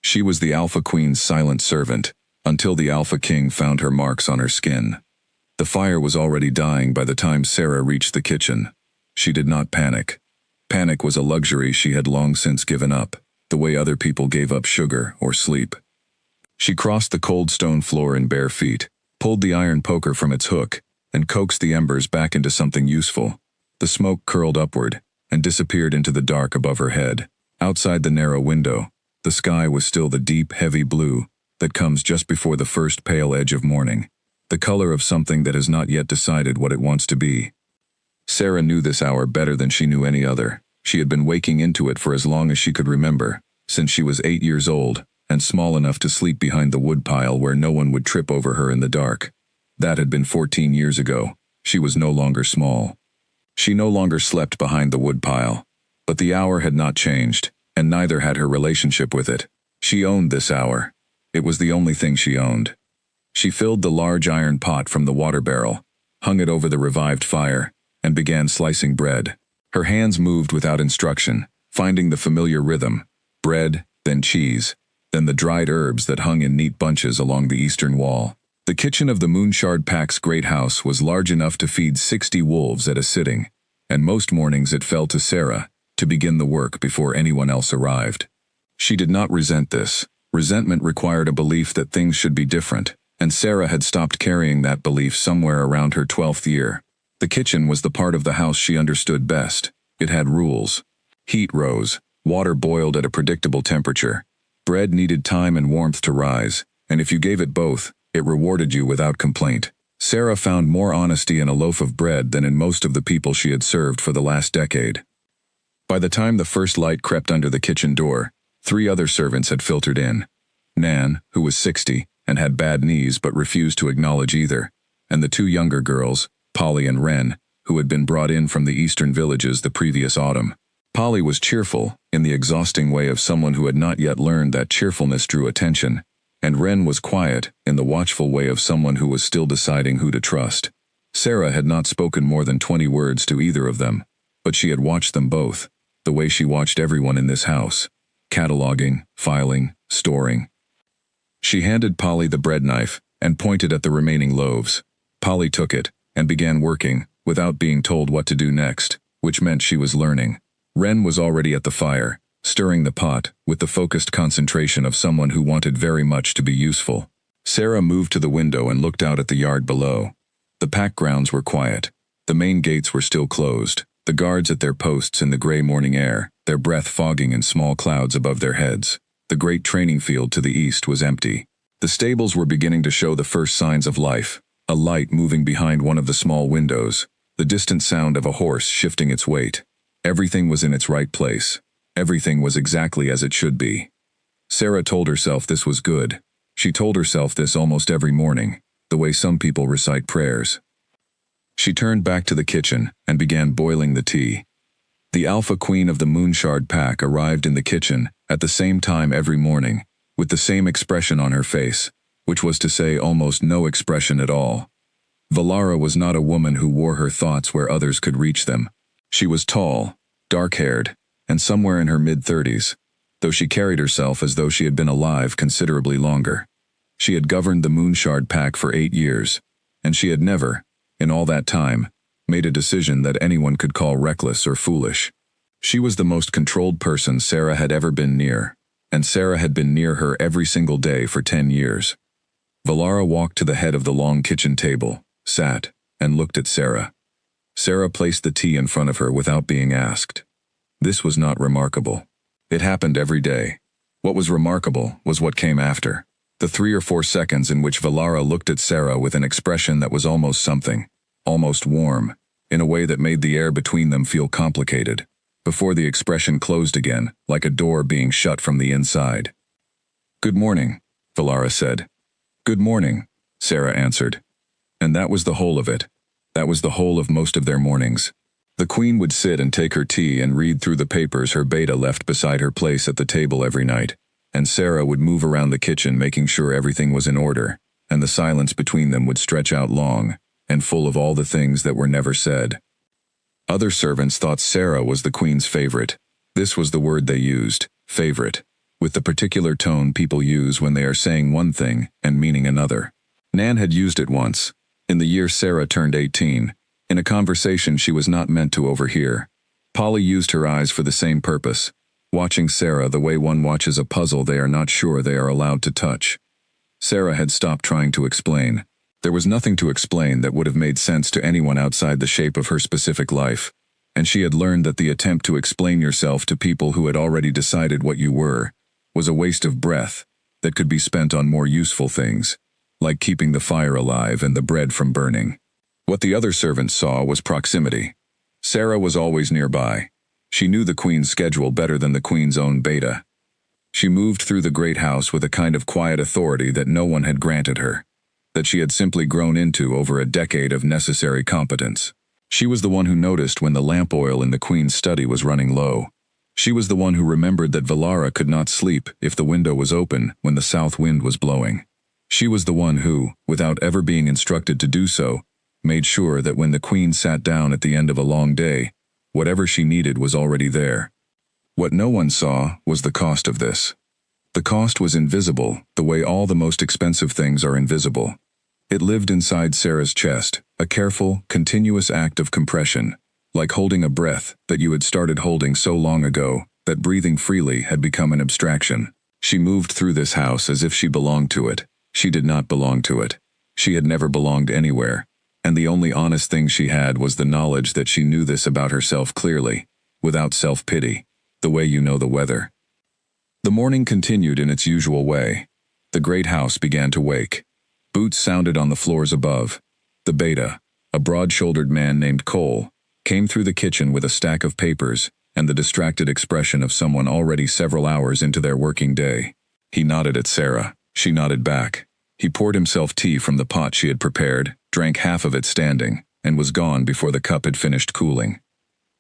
She was the Alpha Queen's silent servant, until the Alpha King found her marks on her skin. The fire was already dying by the time Sarah reached the kitchen. She did not panic. Panic was a luxury she had long since given up, the way other people gave up sugar or sleep. She crossed the cold stone floor in bare feet, pulled the iron poker from its hook, and coaxed the embers back into something useful. The smoke curled upward and disappeared into the dark above her head. Outside the narrow window, the sky was still the deep, heavy blue that comes just before the first pale edge of morning, the color of something that has not yet decided what it wants to be. Sarah knew this hour better than she knew any other. She had been waking into it for as long as she could remember, since she was 8 years old, and small enough to sleep behind the woodpile where no one would trip over her in the dark. That had been 14 years ago. She was no longer small. She no longer slept behind the woodpile. But the hour had not changed, and neither had her relationship with it. She owned this hour. It was the only thing she owned. She filled the large iron pot from the water barrel, hung it over the revived fire, and began slicing bread. Her hands moved without instruction, finding the familiar rhythm: bread, then cheese, then the dried herbs that hung in neat bunches along the eastern wall. The kitchen of the Moonshard Pack's great house was large enough to feed 60 wolves at a sitting, and most mornings it fell to Sarah to begin the work before anyone else arrived. She did not resent this. Resentment required a belief that things should be different, and Sarah had stopped carrying that belief somewhere around her 12th year. The kitchen was the part of the house she understood best. It had rules. Heat rose, water boiled at a predictable temperature, bread needed time and warmth to rise, and if you gave it both, it rewarded you without complaint. Sarah found more honesty in a loaf of bread than in most of the people she had served for the last decade. By the time the first light crept under the kitchen door, 3 other servants had filtered in. Nan, who was 60 and had bad knees but refused to acknowledge either, and the 2 younger girls, Polly and Wren, who had been brought in from the eastern villages the previous autumn. Polly was cheerful, in the exhausting way of someone who had not yet learned that cheerfulness drew attention, and Wren was quiet, in the watchful way of someone who was still deciding who to trust. Sarah had not spoken more than 20 words to either of them, but she had watched them both, the way she watched everyone in this house, cataloging, filing, storing. She handed Polly the bread knife and pointed at the remaining loaves. Polly took it and began working, without being told what to do next, which meant she was learning. Wren was already at the fire, stirring the pot with the focused concentration of someone who wanted very much to be useful. Sarah moved to the window and looked out at the yard below. The pack grounds were quiet. The main gates were still closed, the guards at their posts in the gray morning air, their breath fogging in small clouds above their heads. The great training field to the east was empty. The stables were beginning to show the first signs of life, a light moving behind one of the small windows, the distant sound of a horse shifting its weight. Everything was in its right place. Everything was exactly as it should be. Sarah told herself this was good. She told herself this almost every morning, the way some people recite prayers. She turned back to the kitchen and began boiling the tea. The Alpha Queen of the Moonshard Pack arrived in the kitchen at the same time every morning, with the same expression on her face, which was to say almost no expression at all. Valara was not a woman who wore her thoughts where others could reach them. She was tall, dark-haired, and somewhere in her mid-30s, though she carried herself as though she had been alive considerably longer. She had governed the Moonshard Pack for 8 years, and she had never, in all that time, made a decision that anyone could call reckless or foolish. She was the most controlled person Sarah had ever been near, and Sarah had been near her every single day for 10 years. Valara walked to the head of the long kitchen table, sat, and looked at Sarah. Sarah placed the tea in front of her without being asked. This was not remarkable. It happened every day. What was remarkable was what came after. The 3 or 4 seconds in which Valara looked at Sarah with an expression that was almost something, almost warm, in a way that made the air between them feel complicated, before the expression closed again, like a door being shut from the inside. "Good morning," Valara said. "Good morning," Sarah answered. And that was the whole of it. That was the whole of most of their mornings. The Queen would sit and take her tea and read through the papers her beta left beside her place at the table every night, and Sarah would move around the kitchen making sure everything was in order, and the silence between them would stretch out long, and full of all the things that were never said. Other servants thought Sarah was the Queen's favorite. This was the word they used, favorite. with the particular tone people use when they are saying one thing and meaning another. Nan had used it once, in the year Sarah turned 18, in a conversation she was not meant to overhear. Polly used her eyes for the same purpose, watching Sarah the way one watches a puzzle they are not sure they are allowed to touch. Sarah had stopped trying to explain. There was nothing to explain that would have made sense to anyone outside the shape of her specific life, and she had learned that the attempt to explain yourself to people who had already decided what you were was a waste of breath that could be spent on more useful things, like keeping the fire alive and the bread from burning. What the other servants saw was proximity. Sarah was always nearby. She knew the Queen's schedule better than the Queen's own beta. She moved through the great house with a kind of quiet authority that no one had granted her, that she had simply grown into over a decade of necessary competence. She was the one who noticed when the lamp oil in the Queen's study was running low. She was the one who remembered that Valara could not sleep if the window was open when the south wind was blowing. She was the one who, without ever being instructed to do so, made sure that when the Queen sat down at the end of a long day, whatever she needed was already there. What no one saw was the cost of this. The cost was invisible, the way all the most expensive things are invisible. It lived inside Sarah's chest, a careful, continuous act of compression, like holding a breath that you had started holding so long ago that breathing freely had become an abstraction. She moved through this house as if she belonged to it. She did not belong to it. She had never belonged anywhere, and the only honest thing she had was the knowledge that she knew this about herself clearly, without self-pity, the way you know the weather. The morning continued in its usual way. The great house began to wake. Boots sounded on the floors above. The beta, a broad-shouldered man named Cole, came through the kitchen with a stack of papers and the distracted expression of someone already several hours into their working day. He nodded at Sarah. She nodded back. He poured himself tea from the pot she had prepared, drank half of it standing, and was gone before the cup had finished cooling.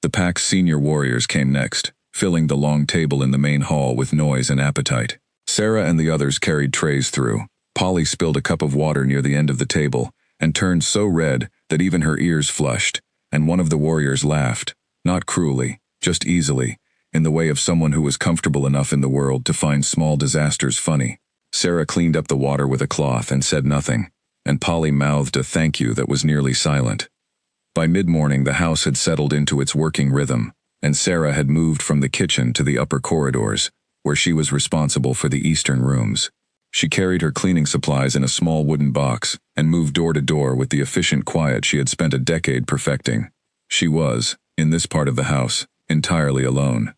The pack's senior warriors came next, filling the long table in the main hall with noise and appetite. Sarah and the others carried trays through. Polly spilled a cup of water near the end of the table, and turned so red that even her ears flushed, and one of the warriors laughed, not cruelly, just easily, in the way of someone who was comfortable enough in the world to find small disasters funny. Sarah cleaned up the water with a cloth and said nothing, and Polly mouthed a thank you that was nearly silent. By mid-morning the house had settled into its working rhythm, and Sarah had moved from the kitchen to the upper corridors, where she was responsible for the eastern rooms. She carried her cleaning supplies in a small wooden box and moved door to door with the efficient quiet she had spent a decade perfecting. She was, in this part of the house, entirely alone.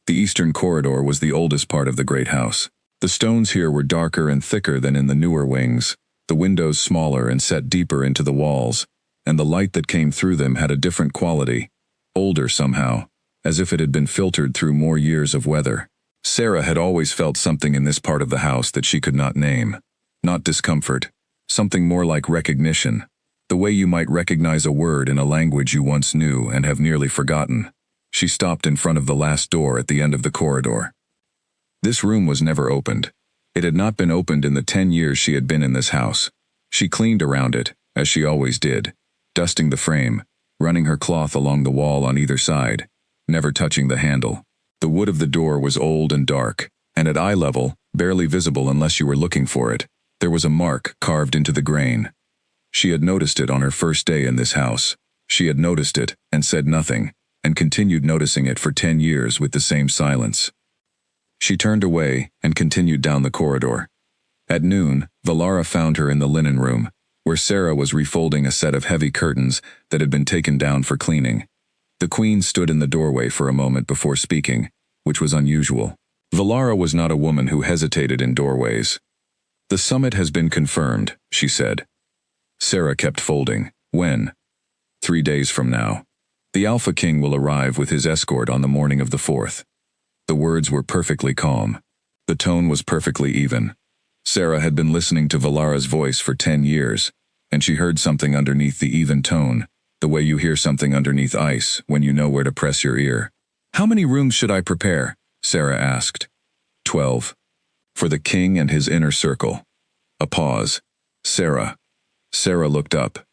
The eastern corridor was the oldest part of the great house. The stones here were darker and thicker than in the newer wings, the windows smaller and set deeper into the walls, and the light that came through them had a different quality, older somehow, as if it had been filtered through more years of weather. Sarah had always felt something in this part of the house that she could not name. Not discomfort, something more like recognition, the way you might recognize a word in a language you once knew and have nearly forgotten. She stopped in front of the last door at the end of the corridor. This room was never opened. It had not been opened in the 10 years she had been in this house. She cleaned around it, as she always did, dusting the frame, running her cloth along the wall on either side, never touching the handle. The wood of the door was old and dark, and at eye level, barely visible unless you were looking for it, there was a mark carved into the grain. She had noticed it on her first day in this house. She had noticed it and said nothing, and continued noticing it for 10 years with the same silence. She turned away and continued down the corridor. At noon, Valara found her in the linen room, where Sarah was refolding a set of heavy curtains that had been taken down for cleaning. The Queen stood in the doorway for a moment before speaking, which was unusual. Valara was not a woman who hesitated in doorways. "The summit has been confirmed," she said. Sarah kept folding. "When?" 3 days from now. The Alpha King will arrive with his escort on the morning of the 4th. The words were perfectly calm. The tone was perfectly even. Sarah had been listening to Valara's voice for 10 years, and she heard something underneath the even tone, the way you hear something underneath ice when you know where to press your ear. "How many rooms should I prepare?" Sarah asked. 12. For the king and his inner circle. A pause. Sarah. Sarah looked up.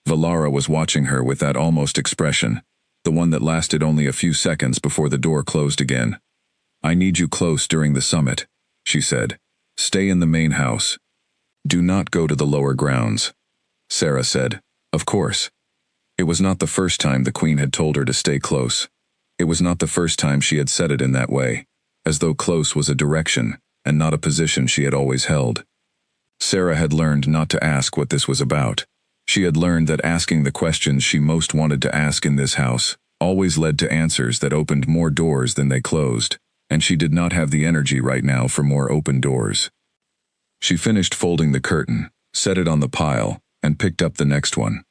Valara was watching her with that almost expression, the one that lasted only a few seconds before the door closed again. "I need you close during the summit," she said. Stay in the main house. Do not go to the lower grounds. Sarah said, Of course. It was not the first time the Queen had told her to stay close. It was not the first time she had said it in that way, as though close was a direction and not a position she had always held. Sarah had learned not to ask what this was about. She had learned that asking the questions she most wanted to ask in this house always led to answers that opened more doors than they closed, and she did not have the energy right now for more open doors. She finished folding the curtain, set it on the pile, and picked up the next one.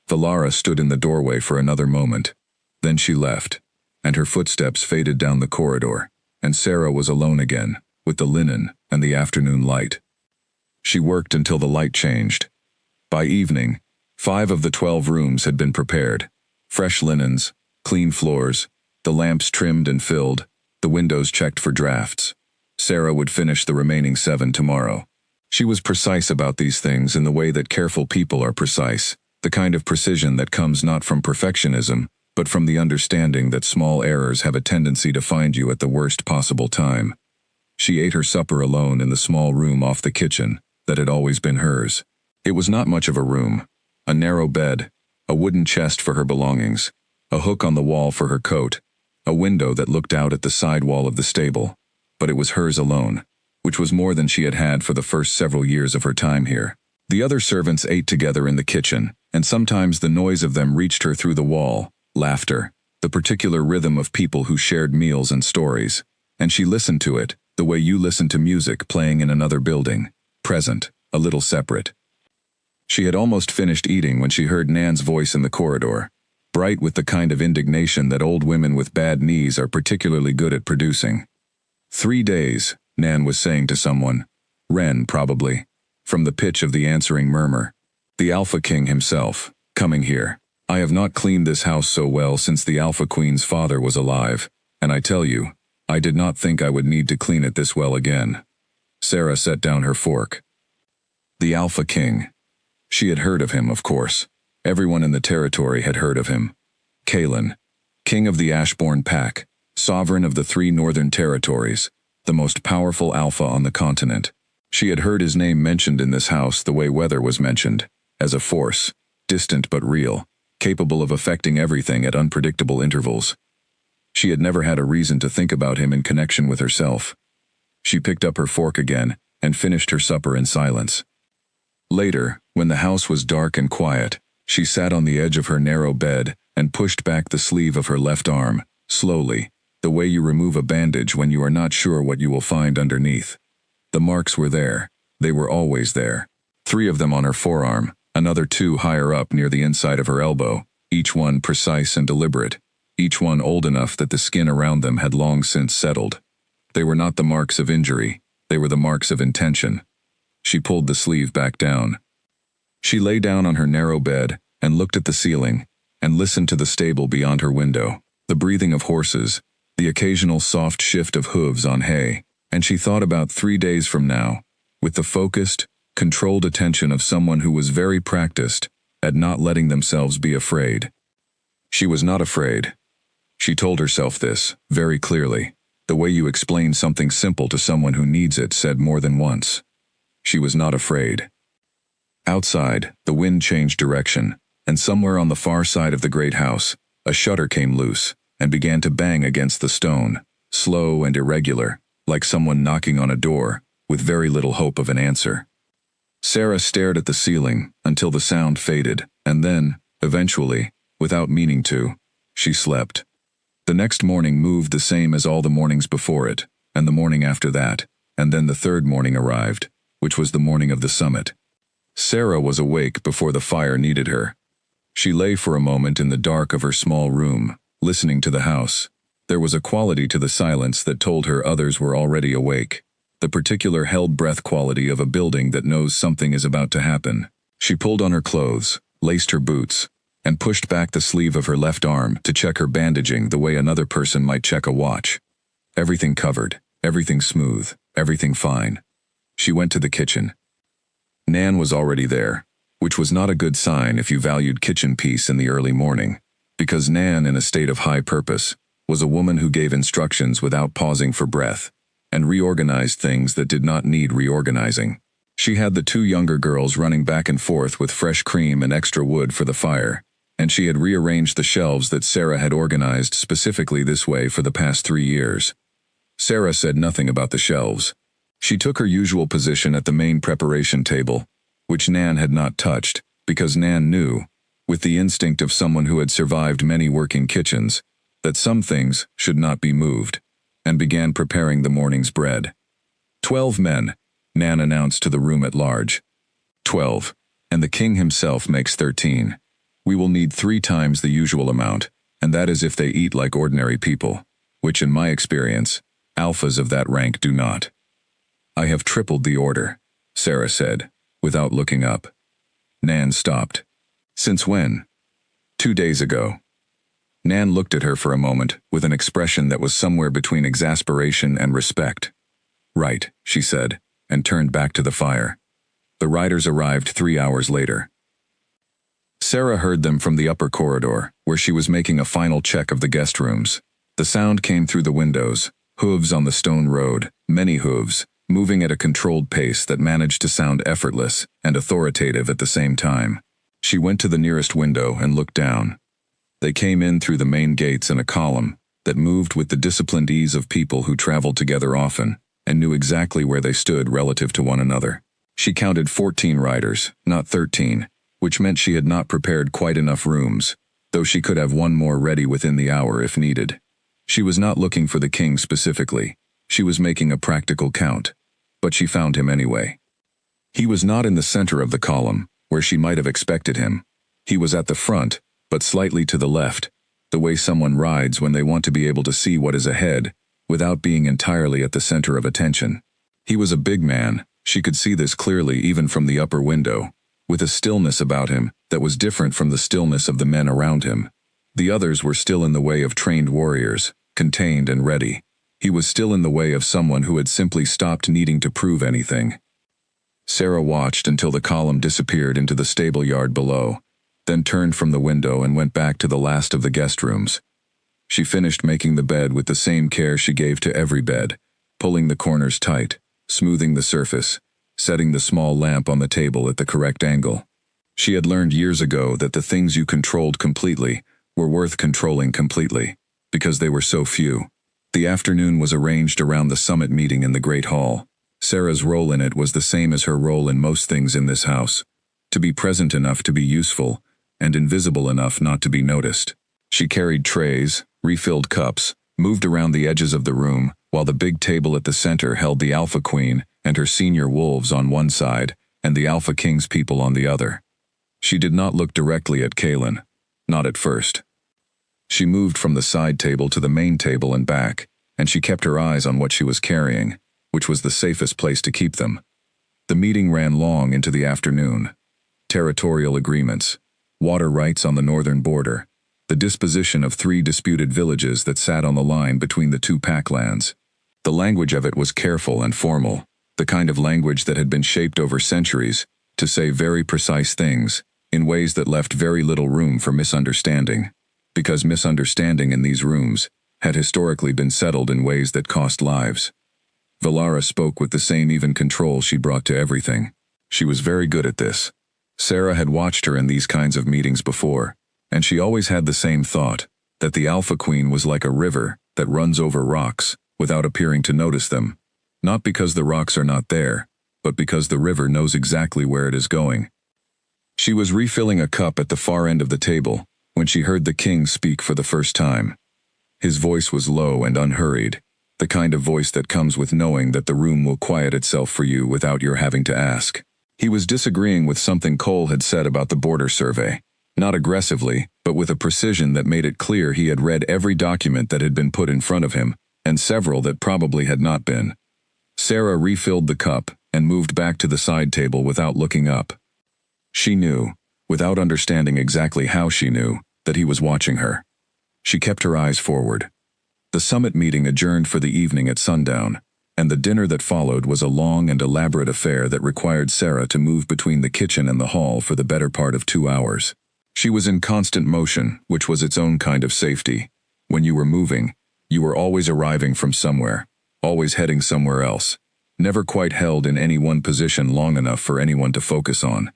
Valara stood in the doorway for another moment. Then she left, and her footsteps faded down the corridor, and Sarah was alone again, with the linen and the afternoon light. She worked until the light changed. By evening, 5 of the 12 rooms had been prepared. Fresh linens, clean floors, the lamps trimmed and filled, the windows checked for drafts. Sarah would finish the remaining 7 tomorrow. She was precise about these things in the way that careful people are precise, the kind of precision that comes not from perfectionism, but from the understanding that small errors have a tendency to find you at the worst possible time. She ate her supper alone in the small room off the kitchen that had always been hers. It was not much of a room. A narrow bed, a wooden chest for her belongings, a hook on the wall for her coat, a window that looked out at the side wall of the stable. But it was hers alone, which was more than she had had for the first several years of her time here. The other servants ate together in the kitchen, and sometimes the noise of them reached her through the wall, laughter, the particular rhythm of people who shared meals and stories, and she listened to it, the way you listen to music playing in another building, present, a little separate. She had almost finished eating when she heard Nan's voice in the corridor, bright with the kind of indignation that old women with bad knees are particularly good at producing. 3 days, Nan was saying to someone. Ren, probably. From the pitch of the answering murmur. The Alpha King himself, coming here. I have not cleaned this house so well since the Alpha Queen's father was alive, and I tell you, I did not think I would need to clean it this well again. Sarah set down her fork. The Alpha King. She had heard of him, of course. Everyone in the territory had heard of him. Kalen, king of the Ashbourne Pack, sovereign of the 3 northern territories, the most powerful alpha on the continent. She had heard his name mentioned in this house the way weather was mentioned, as a force, distant but real, capable of affecting everything at unpredictable intervals. She had never had a reason to think about him in connection with herself. She picked up her fork again and finished her supper in silence. Later, when the house was dark and quiet, she sat on the edge of her narrow bed and pushed back the sleeve of her left arm, slowly, the way you remove a bandage when you are not sure what you will find underneath. The marks were there. They were always there. 3 of them on her forearm, another 2 higher up near the inside of her elbow, each one precise and deliberate, each one old enough that the skin around them had long since settled. They were not the marks of injury, they were the marks of intention. She pulled the sleeve back down. She lay down on her narrow bed and looked at the ceiling and listened to the stable beyond her window, the breathing of horses, the occasional soft shift of hooves on hay, and she thought about 3 days from now, with the focused, controlled attention of someone who was very practiced at not letting themselves be afraid. She was not afraid. She told herself this, very clearly. The way you explain something simple to someone who needs it said more than once. She was not afraid. Outside, the wind changed direction, and somewhere on the far side of the great house, a shutter came loose and began to bang against the stone, slow and irregular, like someone knocking on a door, with very little hope of an answer. Sarah stared at the ceiling until the sound faded, and then, eventually, without meaning to, she slept. The next morning moved the same as all the mornings before it, and the morning after that, and then the 3rd morning arrived, which was the morning of the summit. Sarah was awake before the fire needed her. She lay for a moment in the dark of her small room, listening to the house. There was a quality to the silence that told her others were already awake, the particular held-breath quality of a building that knows something is about to happen. She pulled on her clothes, laced her boots, and pushed back the sleeve of her left arm to check her bandaging the way another person might check a watch. Everything covered, everything smooth, everything fine. She went to the kitchen. Nan was already there, which was not a good sign if you valued kitchen peace in the early morning, because Nan, in a state of high purpose, was a woman who gave instructions without pausing for breath. and reorganized things that did not need reorganizing. She had the two younger girls running back and forth with fresh cream and extra wood for the fire, and she had rearranged the shelves that Sarah had organized specifically this way for the past 3 years. Sarah said nothing about the shelves. She took her usual position at the main preparation table, which Nan had not touched, because Nan knew, with the instinct of someone who had survived many working kitchens, that some things should not be moved, and began preparing the morning's bread. 12 men, Nan announced to the room at large. 12, and the king himself makes 13. We will need 3 times the usual amount, and that is if they eat like ordinary people, which in my experience, alphas of that rank do not. I have tripled the order, Sarah said, without looking up. Nan stopped. Since when? 2 days ago. Nan looked at her for a moment with an expression that was somewhere between exasperation and respect. Right, she said, and turned back to the fire. The riders arrived 3 hours later. Sarah heard them from the upper corridor, where she was making a final check of the guest rooms. The sound came through the windows, hooves on the stone road, many hooves, moving at a controlled pace that managed to sound effortless and authoritative at the same time. She went to the nearest window and looked down. They came in through the main gates in a column that moved with the disciplined ease of people who traveled together often and knew exactly where they stood relative to one another. She counted 14 riders, not 13, which meant she had not prepared quite enough rooms, though she could have one more ready within the hour if needed. She was not looking for the king specifically. She was making a practical count, but she found him anyway. He was not in the center of the column, where she might have expected him. He was at the front, but slightly to the left, the way someone rides when they want to be able to see what is ahead, without being entirely at the center of attention. He was a big man, she could see this clearly even from the upper window, with a stillness about him that was different from the stillness of the men around him. The others were still in the way of trained warriors, contained and ready. He was still in the way of someone who had simply stopped needing to prove anything. Sarah watched until the column disappeared into the stable yard below, then turned from the window and went back to the last of the guest rooms. She finished making the bed with the same care she gave to every bed, pulling the corners tight, smoothing the surface, setting the small lamp on the table at the correct angle. She had learned years ago that the things you controlled completely were worth controlling completely, because they were so few. The afternoon was arranged around the summit meeting in the Great Hall. Sarah's role in it was the same as her role in most things in this house, to be present enough to be useful, and invisible enough not to be noticed. She carried trays, refilled cups, moved around the edges of the room, while the big table at the center held the Alpha Queen and her senior wolves on one side, and the Alpha King's people on the other. She did not look directly at Kaylin, not at first. She moved from the side table to the main table and back, and she kept her eyes on what she was carrying, which was the safest place to keep them. The meeting ran long into the afternoon. Territorial agreements, water rights on the northern border, the disposition of 3 disputed villages that sat on the line between the 2 packlands. The language of it was careful and formal, the kind of language that had been shaped over centuries to say very precise things in ways that left very little room for misunderstanding, because misunderstanding in these rooms had historically been settled in ways that cost lives. Valara spoke with the same even control she brought to everything. She was very good at this. Sarah had watched her in these kinds of meetings before, and she always had the same thought, that the Alpha Queen was like a river that runs over rocks without appearing to notice them, not because the rocks are not there, but because the river knows exactly where it is going. She was refilling a cup at the far end of the table when she heard the king speak for the first time. His voice was low and unhurried, the kind of voice that comes with knowing that the room will quiet itself for you without your having to ask. He was disagreeing with something Cole had said about the border survey, not aggressively, but with a precision that made it clear he had read every document that had been put in front of him, and several that probably had not been. Sarah refilled the cup and moved back to the side table without looking up. She knew, without understanding exactly how she knew, that he was watching her. She kept her eyes forward. The summit meeting adjourned for the evening at sundown, and the dinner that followed was a long and elaborate affair that required Sarah to move between the kitchen and the hall for the better part of 2 hours. She was in constant motion, which was its own kind of safety. When you were moving, you were always arriving from somewhere. always heading somewhere else, never quite held in any one position long enough for anyone to focus on.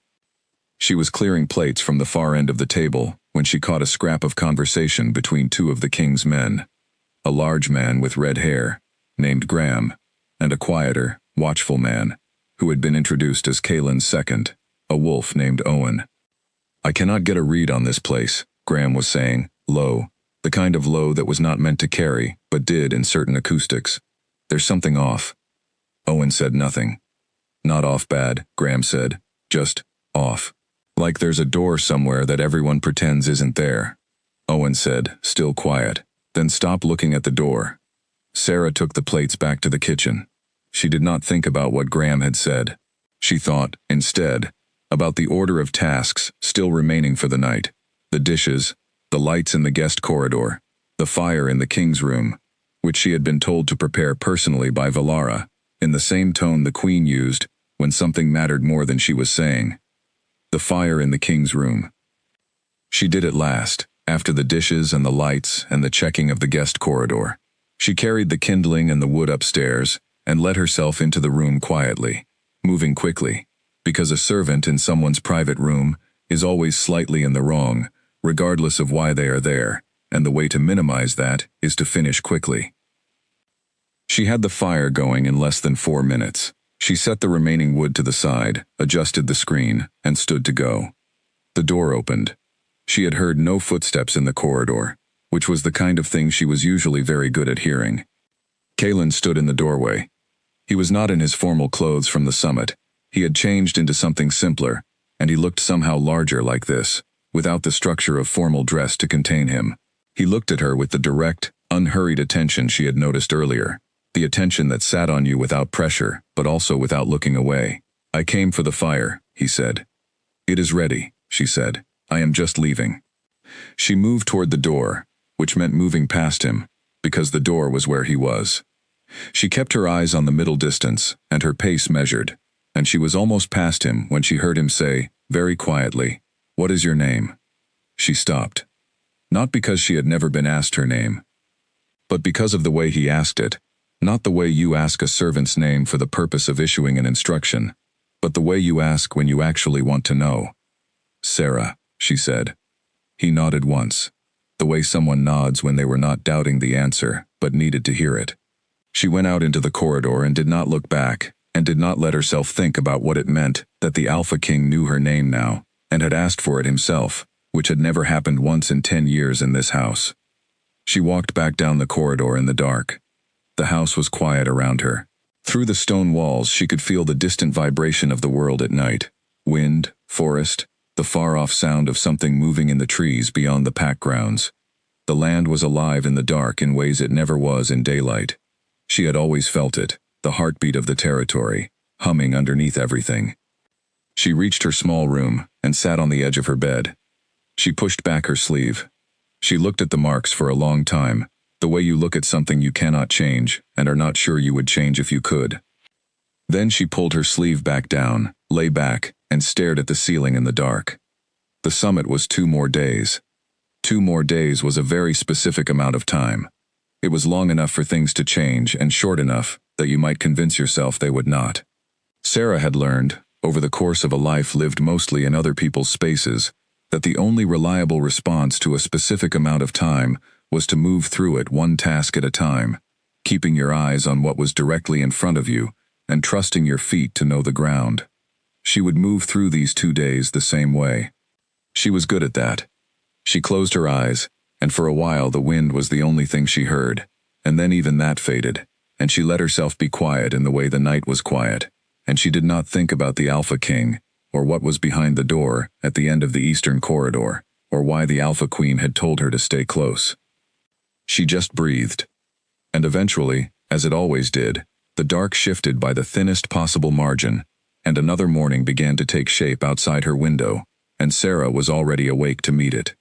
She was clearing plates from the far end of the table when she caught a scrap of conversation between two of the king's men, a large man with red hair, named Graham, and a quieter, watchful man, who had been introduced as Kaelin's second, a wolf named Owen. "I cannot get a read on this place," Graham was saying, low, the kind of low that was not meant to carry, but did in certain acoustics. "There's something off." Owen said nothing. "Not off bad," Graham said, "just off. Like there's a door somewhere that everyone pretends isn't there." Owen said, still quiet, "Then stop looking at the door." Sarah took the plates back to the kitchen. She did not think about what Graham had said. She thought, instead, about the order of tasks still remaining for the night: the dishes, the lights in the guest corridor, the fire in the king's room, which she had been told to prepare personally by Valara, in the same tone the queen used when something mattered more than she was saying. The fire in the king's room. She did it last, after the dishes and the lights and the checking of the guest corridor. She carried the kindling and the wood upstairs and let herself into the room quietly, moving quickly, because a servant in someone's private room is always slightly in the wrong, regardless of why they are there, and the way to minimize that is to finish quickly. She had the fire going in less than 4 minutes. She set the remaining wood to the side, adjusted the screen, and stood to go. The door opened. She had heard no footsteps in the corridor, which was the kind of thing she was usually very good at hearing. Kaelin stood in the doorway. He was not in his formal clothes from the summit. He had changed into something simpler, and he looked somehow larger like this, without the structure of formal dress to contain him. He looked at her with the direct, unhurried attention she had noticed earlier, the attention that sat on you without pressure, but also without looking away. "I came for the fire," he said. "It is ready," she said. "I am just leaving." She moved toward the door, which meant moving past him, because the door was where he was. She kept her eyes on the middle distance, and her pace measured, and she was almost past him when she heard him say, very quietly, "What is your name?" She stopped. Not because she had never been asked her name, but because of the way he asked it, not the way you ask a servant's name for the purpose of issuing an instruction, but the way you ask when you actually want to know. "Sarah," she said. He nodded once, the way someone nods when they were not doubting the answer, but needed to hear it. She went out into the corridor and did not look back, and did not let herself think about what it meant that the Alpha King knew her name now, and had asked for it himself, which had never happened once in 10 years in this house. She walked back down the corridor in the dark. The house was quiet around her. Through the stone walls she could feel the distant vibration of the world at night. Wind, forest, the far-off sound of something moving in the trees beyond the pack grounds. The land was alive in the dark in ways it never was in daylight. She had always felt it, the heartbeat of the territory, humming underneath everything. She reached her small room and sat on the edge of her bed. She pushed back her sleeve. She looked at the marks for a long time, the way you look at something you cannot change and are not sure you would change if you could. Then she pulled her sleeve back down, lay back, and stared at the ceiling in the dark. The summit was 2 more days. 2 more days was a very specific amount of time. It was long enough for things to change and short enough that you might convince yourself they would not. Sarah had learned, over the course of a life lived mostly in other people's spaces, that the only reliable response to a specific amount of time was to move through it one task at a time, keeping your eyes on what was directly in front of you and trusting your feet to know the ground. She would move through these 2 days the same way. She was good at that. She closed her eyes, and for a while the wind was the only thing she heard, and then even that faded, and she let herself be quiet in the way the night was quiet, and she did not think about the Alpha King, or what was behind the door at the end of the eastern corridor, or why the Alpha Queen had told her to stay close. She just breathed. And eventually, as it always did, the dark shifted by the thinnest possible margin, and another morning began to take shape outside her window, and Sarah was already awake to meet it.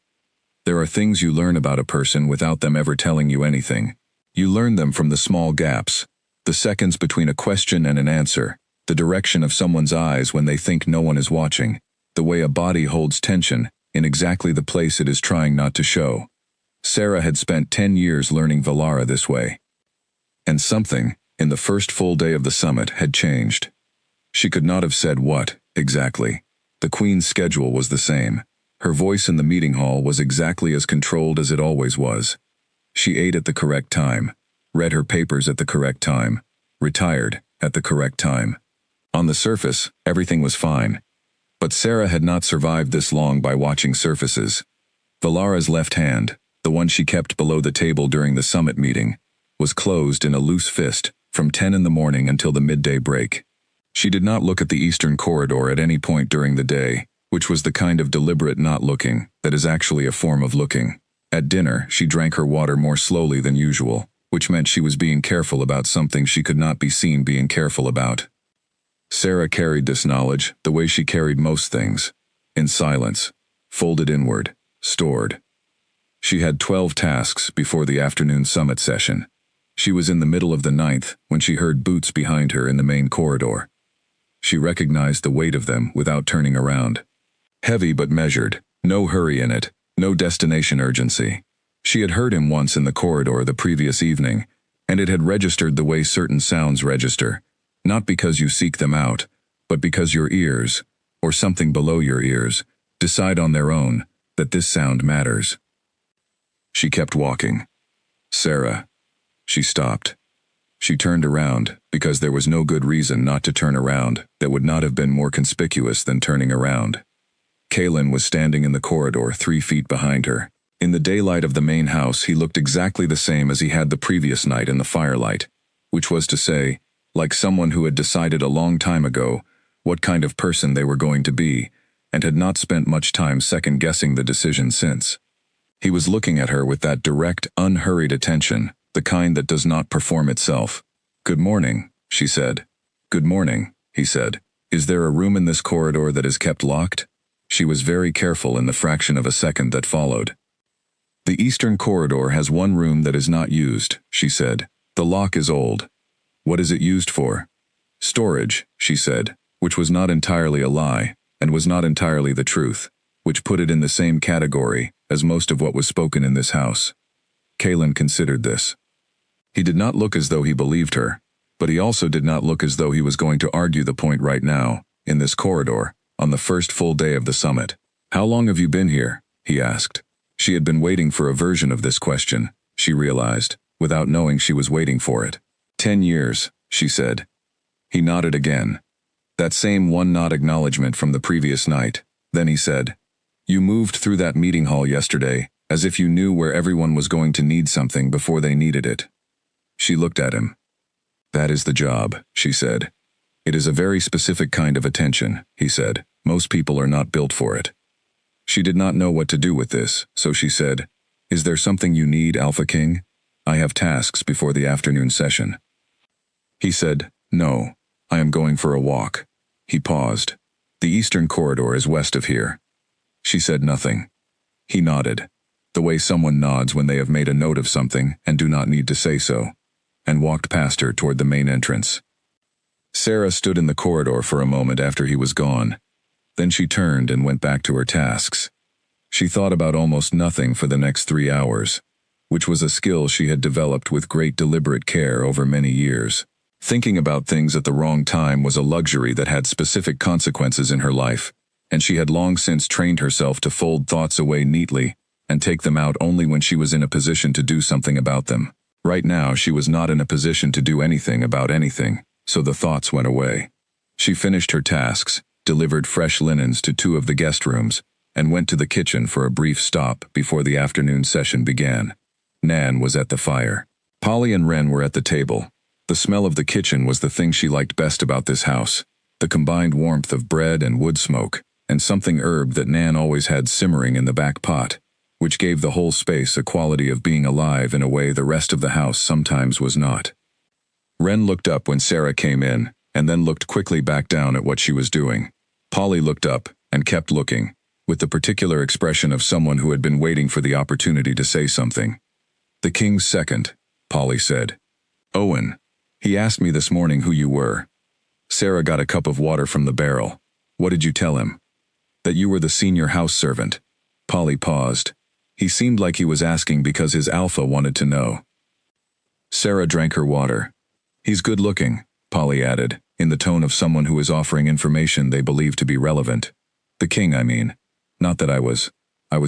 There are things you learn about a person without them ever telling you anything. You learn them from the small gaps, the seconds between a question and an answer, the direction of someone's eyes when they think no one is watching, the way a body holds tension in exactly the place it is trying not to show. Sarah had spent 10 years learning Valara this way. And something, in the first full day of the summit, had changed. She could not have said what, exactly. The Queen's schedule was the same. Her voice in the meeting hall was exactly as controlled as it always was. She ate at the correct time, read her papers at the correct time, retired at the correct time. On the surface, everything was fine. But Sarah had not survived this long by watching surfaces. Valara's left hand, the one she kept below the table during the summit meeting, was closed in a loose fist from 10 in the morning until the midday break. She did not look at the eastern corridor at any point during the day, which was the kind of deliberate not looking that is actually a form of looking. At dinner, she drank her water more slowly than usual, which meant she was being careful about something she could not be seen being careful about. Sarah carried this knowledge the way she carried most things, in silence, folded inward, stored. She had 12 tasks before the afternoon summit session. She was in the middle of the 9th when she heard boots behind her in the main corridor. She recognized the weight of them without turning around. Heavy but measured, no hurry in it, no destination urgency. She had heard him once in the corridor the previous evening, and it had registered the way certain sounds register, not because you seek them out, but because your ears, or something below your ears, decide on their own that this sound matters. She kept walking. Sarah. She stopped. She turned around, because there was no good reason not to turn around that would not have been more conspicuous than turning around. Kalen was standing in the corridor 3 feet behind her. In the daylight of the main house, he looked exactly the same as he had the previous night in the firelight, which was to say, like someone who had decided a long time ago what kind of person they were going to be, and had not spent much time second-guessing the decision since. He was looking at her with that direct, unhurried attention, the kind that does not perform itself. "Good morning," she said. "Good morning," he said. "Is there a room in this corridor that is kept locked?" She was very careful in the fraction of a second that followed. "The eastern corridor has one room that is not used," she said. "The lock is old." "What is it used for?" "Storage," she said, which was not entirely a lie, and was not entirely the truth, which put it in the same category as most of what was spoken in this house. Kalen considered this. He did not look as though he believed her, but he also did not look as though he was going to argue the point right now, in this corridor, on the first full day of the summit. "How long have you been here?" he asked. She had been waiting for a version of this question, she realized, without knowing she was waiting for it. 10 years, she said. He nodded again. That same one-nod acknowledgement from the previous night. Then he said, "You moved through that meeting hall yesterday, as if you knew where everyone was going to need something before they needed it." She looked at him. "That is the job," she said. "It is a very specific kind of attention," he said. "Most people are not built for it." She did not know what to do with this, so she said, "Is there something you need, Alpha King? I have tasks before the afternoon session." He said, "No, I am going for a walk." He paused. "The eastern corridor is west of here." She said nothing. He nodded, the way someone nods when they have made a note of something and do not need to say so, and walked past her toward the main entrance. Sarah stood in the corridor for a moment after he was gone. Then she turned and went back to her tasks. She thought about almost nothing for the next 3 hours, which was a skill she had developed with great deliberate care over many years. Thinking about things at the wrong time was a luxury that had specific consequences in her life, and she had long since trained herself to fold thoughts away neatly and take them out only when she was in a position to do something about them. Right now she was not in a position to do anything about anything, so the thoughts went away. She finished her tasks, delivered fresh linens to 2 of the guest rooms, and went to the kitchen for a brief stop before the afternoon session began. Nan was at the fire. Polly and Wren were at the table. The smell of the kitchen was the thing she liked best about this house, the combined warmth of bread and wood smoke, and something herb that Nan always had simmering in the back pot, which gave the whole space a quality of being alive in a way the rest of the house sometimes was not. Wren looked up when Sarah came in, and then looked quickly back down at what she was doing. Polly looked up, and kept looking, with the particular expression of someone who had been waiting for the opportunity to say something. "The king's second," Polly said. "Owen. He asked me this morning who you were." Sarah got a cup of water from the barrel. "What did you tell him?" "That you were the senior house servant." Polly paused. He seemed like he was asking because his alpha wanted to know. Sarah drank her water. He's good looking, Polly added, in the tone of someone who is offering information they believe to be relevant. The king, I mean. Not that I was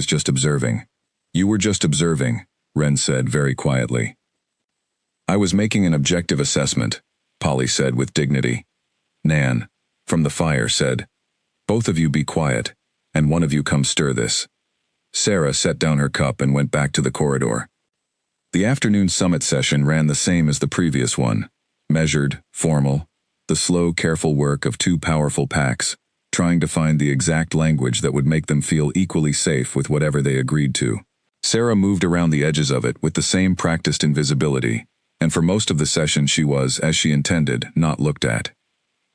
just observing. You were just observing, Ren said very quietly. I was making an objective assessment, Polly said with dignity. Nan, from the fire, said, both of you be quiet, and one of you come stir this. Sarah set down her cup and went back to the corridor. The afternoon summit session ran the same as the previous one. Measured, formal, the slow, careful work of two powerful packs, trying to find the exact language that would make them feel equally safe with whatever they agreed to. Sarah moved around the edges of it with the same practiced invisibility, and for most of the session she was, as she intended, not looked at.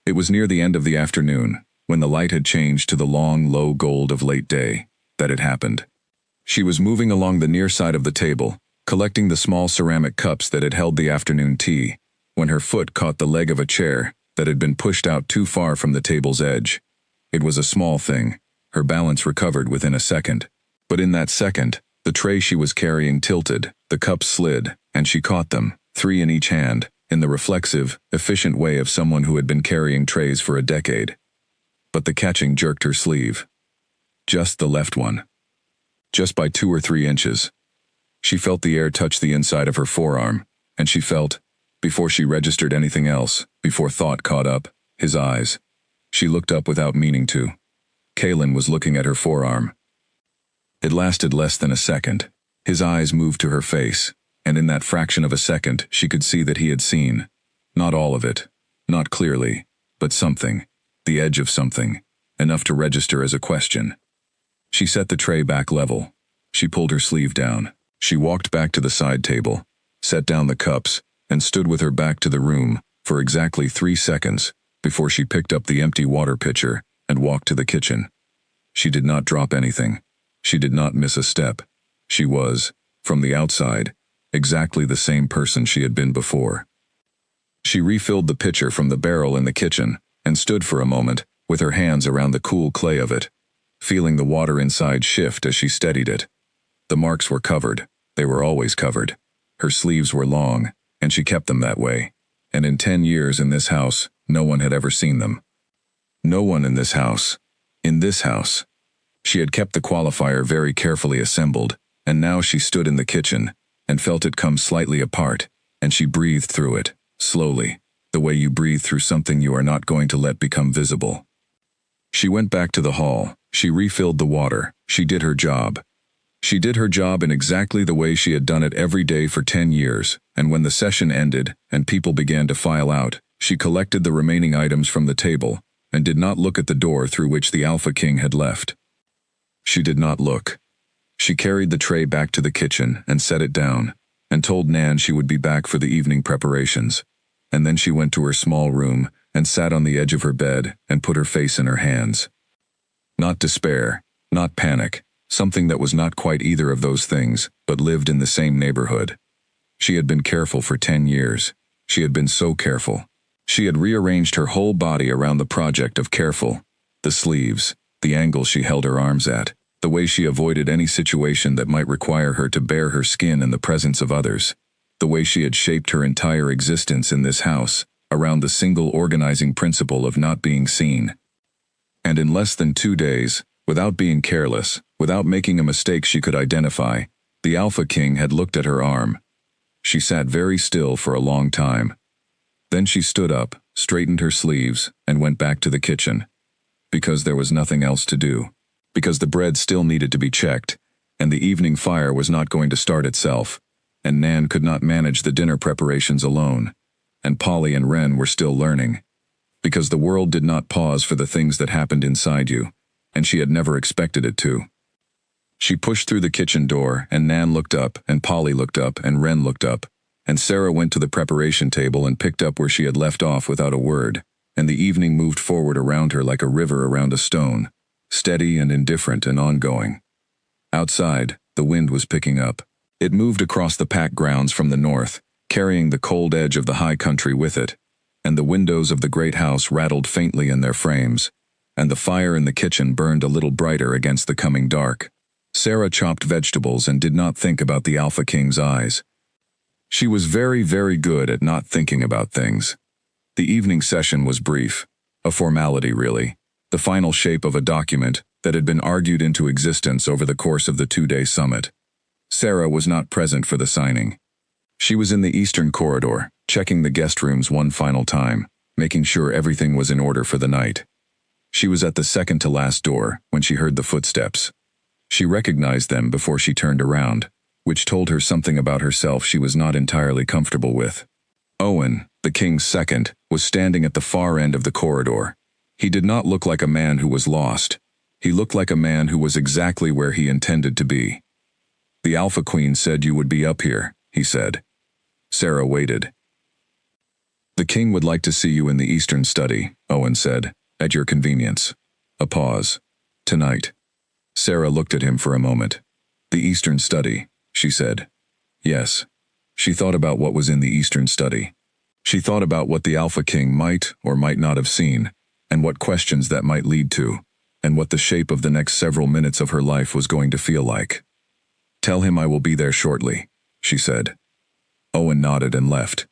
It was near the end of the afternoon, when the light had changed to the long, low gold of late day, that it happened. She was moving along the near side of the table, collecting the small ceramic cups that had held the afternoon tea, when her foot caught the leg of a chair that had been pushed out too far from the table's edge. It was a small thing. Her balance recovered within a second. But in that second, the tray she was carrying tilted, the cups slid, and she caught them, 3 in each hand, in the reflexive, efficient way of someone who had been carrying trays for a decade. But the catching jerked her sleeve. Just the left one. Just by 2 or 3 inches. She felt the air touch the inside of her forearm, and she felt, before she registered anything else, before thought caught up, his eyes. She looked up without meaning to. Kalen was looking at her forearm. It lasted less than a second. His eyes moved to her face, and in that fraction of a second she could see that he had seen. Not all of it, not clearly, but something, the edge of something, enough to register as a question. She set the tray back level. She pulled her sleeve down. She walked back to the side table, set down the cups, and stood with her back to the room for exactly 3 seconds before she picked up the empty water pitcher and walked to the kitchen. She did not drop anything. She did not miss a step. She was, from the outside, exactly the same person she had been before. She refilled the pitcher from the barrel in the kitchen and stood for a moment with her hands around the cool clay of it, feeling the water inside shift as she steadied it. The marks were covered. They were always covered. Her sleeves were long, and she kept them that way. And in 10 years in this house, no one had ever seen them. No one in this house. In this house. She had kept the qualifier very carefully assembled, and now she stood in the kitchen and felt it come slightly apart, and she breathed through it, slowly, the way you breathe through something you are not going to let become visible. She went back to the hall. She refilled the water. She did her job. She did her job in exactly the way she had done it every day for 10 years, and when the session ended and people began to file out, she collected the remaining items from the table and did not look at the door through which the Alpha King had left. She did not look. She carried the tray back to the kitchen and set it down, and told Nan she would be back for the evening preparations, and then she went to her small room and sat on the edge of her bed and put her face in her hands. Not despair, not panic, something that was not quite either of those things, but lived in the same neighborhood. She had been careful for 10 years. She had been so careful. She had rearranged her whole body around the project of careful. The sleeves, the angle she held her arms at, the way she avoided any situation that might require her to bare her skin in the presence of others, the way she had shaped her entire existence in this house around the single organizing principle of not being seen. And in less than 2 days, without being careless, without making a mistake she could identify, the Alpha King had looked at her arm. She sat very still for a long time. Then she stood up, straightened her sleeves, and went back to the kitchen. Because there was nothing else to do. Because the bread still needed to be checked, and the evening fire was not going to start itself, and Nan could not manage the dinner preparations alone, and Polly and Ren were still learning. Because the world did not pause for the things that happened inside you, and she had never expected it to. She pushed through the kitchen door, and Nan looked up, and Polly looked up, and Ren looked up, and Sarah went to the preparation table and picked up where she had left off without a word, and the evening moved forward around her like a river around a stone, steady and indifferent and ongoing. Outside, the wind was picking up. It moved across the packed grounds from the north, carrying the cold edge of the high country with it, and the windows of the great house rattled faintly in their frames, and the fire in the kitchen burned a little brighter against the coming dark. Sarah chopped vegetables and did not think about the Alpha King's eyes. She was very, very good at not thinking about things. The evening session was brief, a formality really, the final shape of a document that had been argued into existence over the course of the 2-day summit. Sarah was not present for the signing. She was in the eastern corridor, checking the guest rooms one final time, making sure everything was in order for the night. She was at the second-to-last door when she heard the footsteps. She recognized them before she turned around, which told her something about herself she was not entirely comfortable with. Owen, the king's second, was standing at the far end of the corridor. He did not look like a man who was lost. He looked like a man who was exactly where he intended to be. "The Alpha Queen said you would be up here," he said. Sarah waited. "The king would like to see you in the Eastern study," Owen said, "at your convenience." A pause. "Tonight." Sarah looked at him for a moment. "The Eastern study," she said. Yes. She thought about what was in the Eastern study. She thought about what the Alpha King might or might not have seen, and what questions that might lead to, and what the shape of the next several minutes of her life was going to feel like. "Tell him I will be there shortly," she said. Owen nodded and left.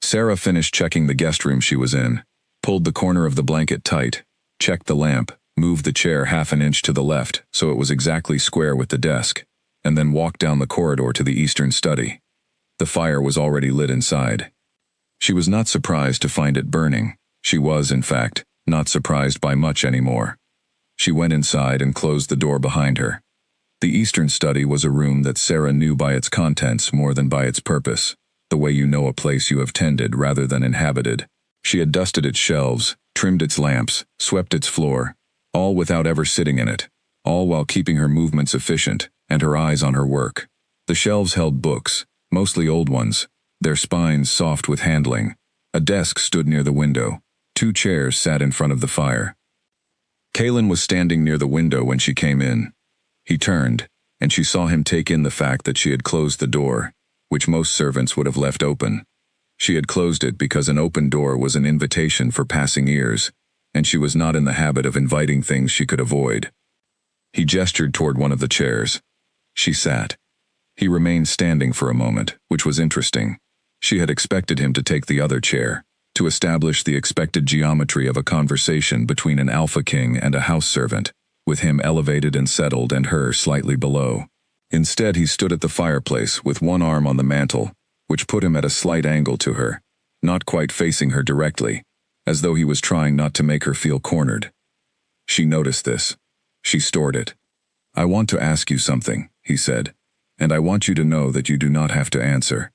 Sarah finished checking the guest room she was in, pulled the corner of the blanket tight, checked the lamp, moved the chair half an inch to the left so it was exactly square with the desk, and then walked down the corridor to the Eastern study. The fire was already lit inside. She was not surprised to find it burning. She was, in fact, not surprised by much anymore. She went inside and closed the door behind her. The Eastern study was a room that Sarah knew by its contents more than by its purpose, the way you know a place you have tended rather than inhabited. She had dusted its shelves, trimmed its lamps, swept its floor, all without ever sitting in it, all while keeping her movements efficient and her eyes on her work. The shelves held books, mostly old ones, their spines soft with handling. A desk stood near the window. 2 chairs sat in front of the fire. Kalen was standing near the window when she came in. He turned, and she saw him take in the fact that she had closed the door, which most servants would have left open. She had closed it because an open door was an invitation for passing ears, and she was not in the habit of inviting things she could avoid. He gestured toward one of the chairs. She sat. He remained standing for a moment, which was interesting. She had expected him to take the other chair, to establish the expected geometry of a conversation between an Alpha King and a house servant, with him elevated and settled and her slightly below. Instead, he stood at the fireplace with one arm on the mantel, which put him at a slight angle to her, not quite facing her directly, as though he was trying not to make her feel cornered. She noticed this. She stored it. "I want to ask you something," he said, "and I want you to know that you do not have to answer."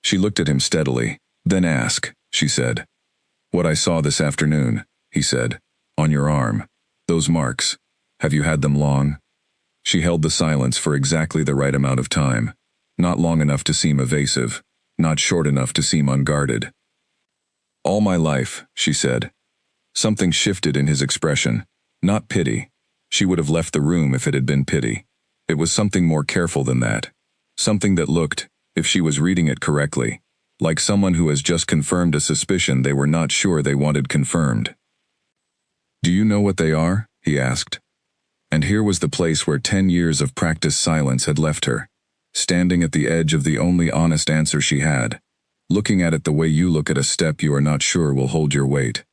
She looked at him steadily. "Then ask," she said. "What I saw this afternoon," he said, "on your arm. Those marks. Have you had them long?" She held the silence for exactly the right amount of time, not long enough to seem evasive, not short enough to seem unguarded. "All my life," she said. Something shifted in his expression. Not pity. She would have left the room if it had been pity. It was something more careful than that. Something that looked, if she was reading it correctly, like someone who has just confirmed a suspicion they were not sure they wanted confirmed. "Do you know what they are?" he asked. And here was the place where 10 years of practiced silence had left her, standing at the edge of the only honest answer she had, looking at it the way you look at a step you are not sure will hold your weight.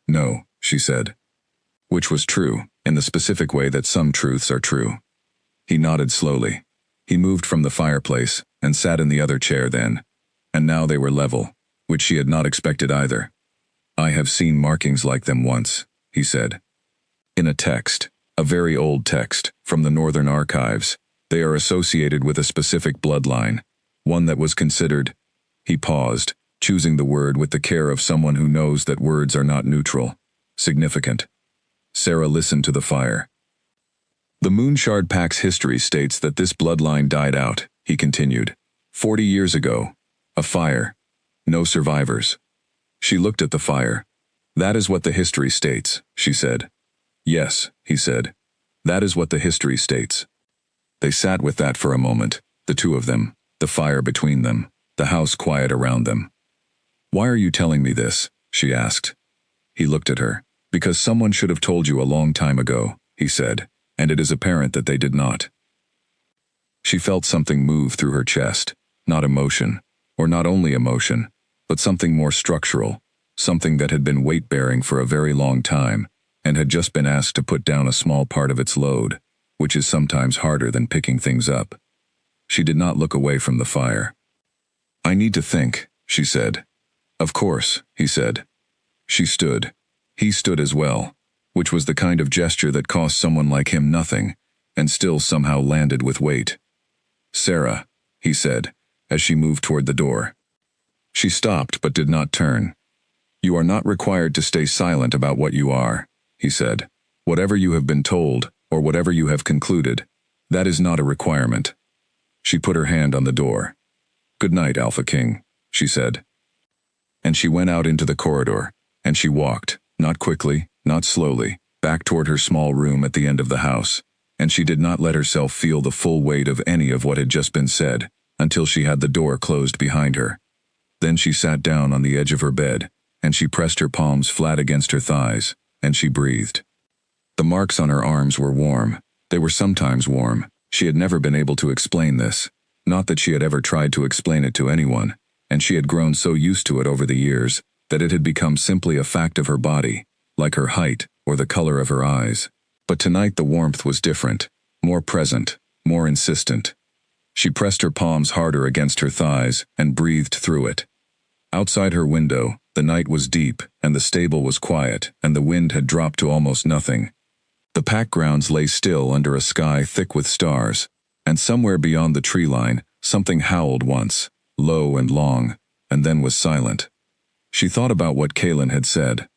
"No," she said. Which was true, in the specific way that some truths are true. He nodded slowly. He moved from the fireplace and sat in the other chair then, and now they were level, which she had not expected either. "I have seen markings like them once," he said. "In a text, a very old text, from the Northern Archives. They are associated with a specific bloodline, one that was considered—" He paused, choosing the word with the care of someone who knows that words are not neutral. "Significant." Sarah listened to the fire. "The Moonshard Pack's history states that this bloodline died out," he continued. 40 years ago. A fire. No survivors." She looked at the fire. "That is what the history states," she said. "Yes," he said. "That is what the history states." They sat with that for a moment, the two of them, the fire between them, the house quiet around them. "Why are you telling me this?" she asked. He looked at her. "Because someone should have told you a long time ago," he said, "and it is apparent that they did not." She felt something move through her chest. not emotion, or not only emotion, but something more structural, something that had been weight-bearing for a very long time, and had just been asked to put down a small part of its load, which is sometimes harder than picking things up. She did not look away from the fire. "I need to think," she said. "Of course," he said. She stood. He stood as well, which was the kind of gesture that cost someone like him nothing, and still somehow landed with weight. "Sarah," he said, as she moved toward the door. She stopped but did not turn. "You are not required to stay silent about what you are," he said. "Whatever you have been told, or whatever you have concluded, that is not a requirement." She put her hand on the door. "Good night, Alpha King," she said. And she went out into the corridor, and she walked, not quickly, not slowly, back toward her small room at the end of the house, and she did not let herself feel the full weight of any of what had just been said, until she had the door closed behind her. Then she sat down on the edge of her bed, and she pressed her palms flat against her thighs, and she breathed. The marks on her arms were warm. They were sometimes warm. She had never been able to explain this. Not that she had ever tried to explain it to anyone, and she had grown so used to it over the years that it had become simply a fact of her body, like her height or the color of her eyes. But tonight the warmth was different, more present, more insistent. She pressed her palms harder against her thighs and breathed through it. Outside her window, the night was deep, and the stable was quiet, and the wind had dropped to almost nothing. The pack grounds lay still under a sky thick with stars, and somewhere beyond the tree line, something howled once, low and long, and then was silent. She thought about what Kaylin had said.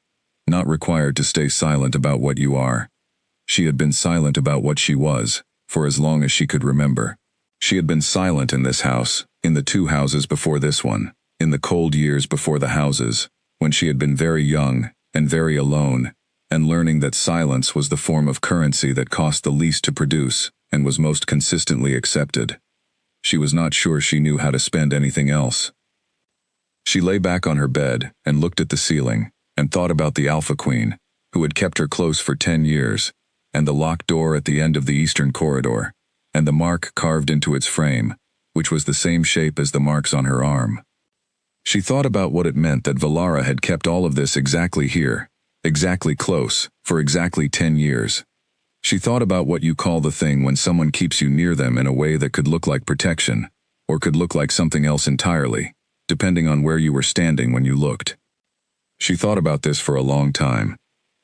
Not required to stay silent about what you are. She had been silent about what she was, for as long as she could remember. She had been silent in this house, in the 2 houses before this one, in the cold years before the houses, when she had been very young and very alone, and learning that silence was the form of currency that cost the least to produce and was most consistently accepted. She was not sure she knew how to spend anything else. She lay back on her bed and looked at the ceiling and thought about the Alpha Queen, who had kept her close for 10 years, and the locked door at the end of the eastern corridor, and the mark carved into its frame, which was the same shape as the marks on her arm. She thought about what it meant that Valara had kept all of this exactly here, exactly close, for exactly 10 years. She thought about what you call the thing when someone keeps you near them in a way that could look like protection, or could look like something else entirely, depending on where you were standing when you looked. She thought about this for a long time,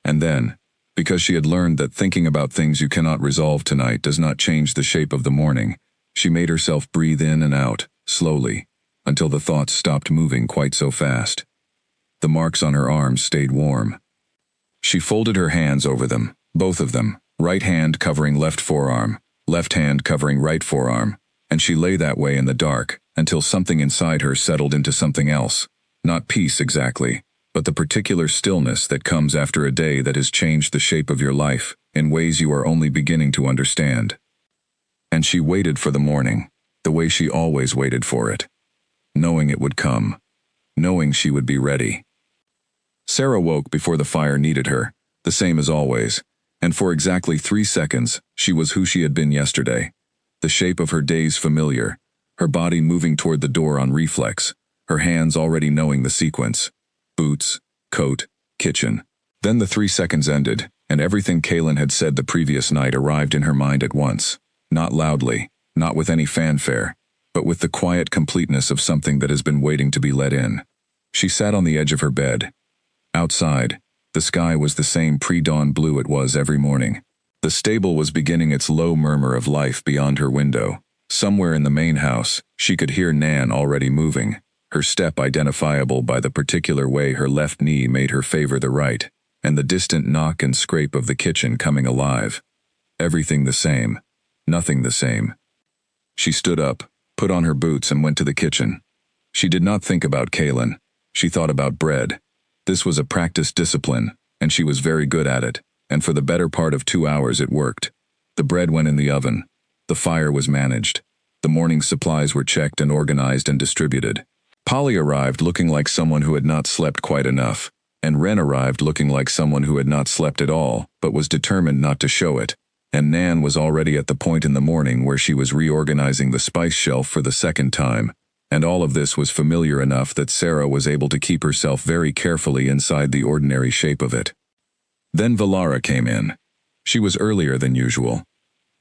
and then, because she had learned that thinking about things you cannot resolve tonight does not change the shape of the morning, she made herself breathe in and out, slowly, until the thoughts stopped moving quite so fast. The marks on her arms stayed warm. She folded her hands over them, both of them, right hand covering left forearm, left hand covering right forearm, and she lay that way in the dark until something inside her settled into something else. Not peace exactly, but the particular stillness that comes after a day that has changed the shape of your life in ways you are only beginning to understand. And she waited for the morning, the way she always waited for it, knowing it would come, knowing she would be ready. Sarah woke before the fire needed her, the same as always, and for exactly 3 seconds, she was who she had been yesterday. The shape of her days familiar, her body moving toward the door on reflex, her hands already knowing the sequence. Boots, coat, kitchen. Then the 3 seconds ended, and everything Kaylin had said the previous night arrived in her mind at once. Not loudly, not with any fanfare, but with the quiet completeness of something that has been waiting to be let in. She sat on the edge of her bed. Outside, the sky was the same pre-dawn blue it was every morning. The stable was beginning its low murmur of life beyond her window. Somewhere in the main house, she could hear Nan already moving, her step identifiable by the particular way her left knee made her favor the right, and the distant knock and scrape of the kitchen coming alive. Everything the same, nothing the same. She stood up, put on her boots and went to the kitchen. She did not think about Kaylin. She thought about bread. This was a practiced discipline, and she was very good at it, and for the better part of 2 hours it worked. The bread went in the oven. The fire was managed. The morning's supplies were checked and organized and distributed. Polly arrived looking like someone who had not slept quite enough, and Wren arrived looking like someone who had not slept at all, but was determined not to show it, and Nan was already at the point in the morning where she was reorganizing the spice shelf for the second time, and all of this was familiar enough that Sarah was able to keep herself very carefully inside the ordinary shape of it. Then Valara came in. She was earlier than usual.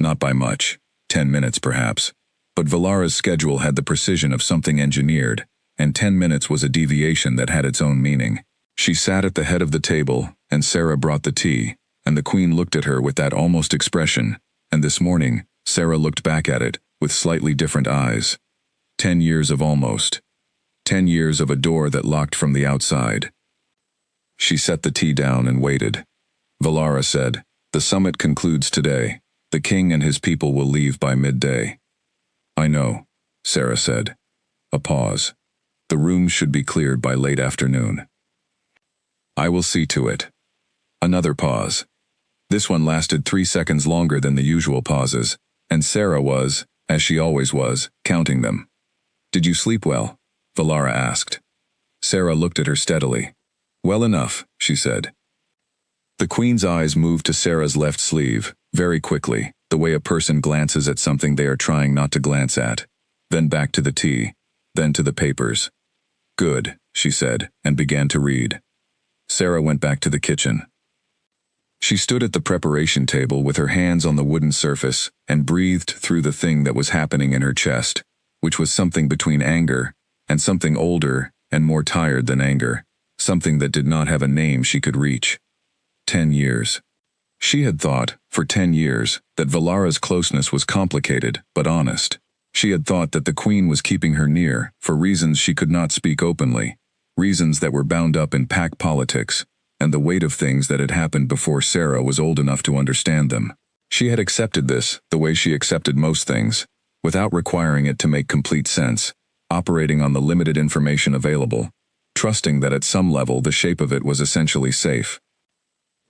Not by much, 10 minutes perhaps, but Valara's schedule had the precision of something engineered, and 10 minutes was a deviation that had its own meaning. She sat at the head of the table, and Sarah brought the tea, and the queen looked at her with that almost expression, and this morning, Sarah looked back at it with slightly different eyes. 10 years of almost. 10 years of a door that locked from the outside. She set the tea down and waited. Valara said, "The summit concludes today. The king and his people will leave by midday." "I know," Sarah said. A pause. "The rooms should be cleared by late afternoon." "I will see to it." Another pause. This one lasted 3 seconds longer than the usual pauses, and Sarah was, as she always was, counting them. "Did you sleep well?" Valara asked. Sarah looked at her steadily. "Well enough," she said. The queen's eyes moved to Sarah's left sleeve, very quickly, the way a person glances at something they are trying not to glance at. Then back to the tea, then to the papers. "Good," she said, and began to read. Sarah went back to the kitchen. She stood at the preparation table with her hands on the wooden surface and breathed through the thing that was happening in her chest, which was something between anger and something older and more tired than anger, something that did not have a name she could reach. 10 years. She had thought, for 10 years, that Valara's closeness was complicated but honest. She had thought that the queen was keeping her near for reasons she could not speak openly, reasons that were bound up in pack politics, and the weight of things that had happened before Sarah was old enough to understand them. She had accepted this, the way she accepted most things, without requiring it to make complete sense, operating on the limited information available, trusting that at some level the shape of it was essentially safe.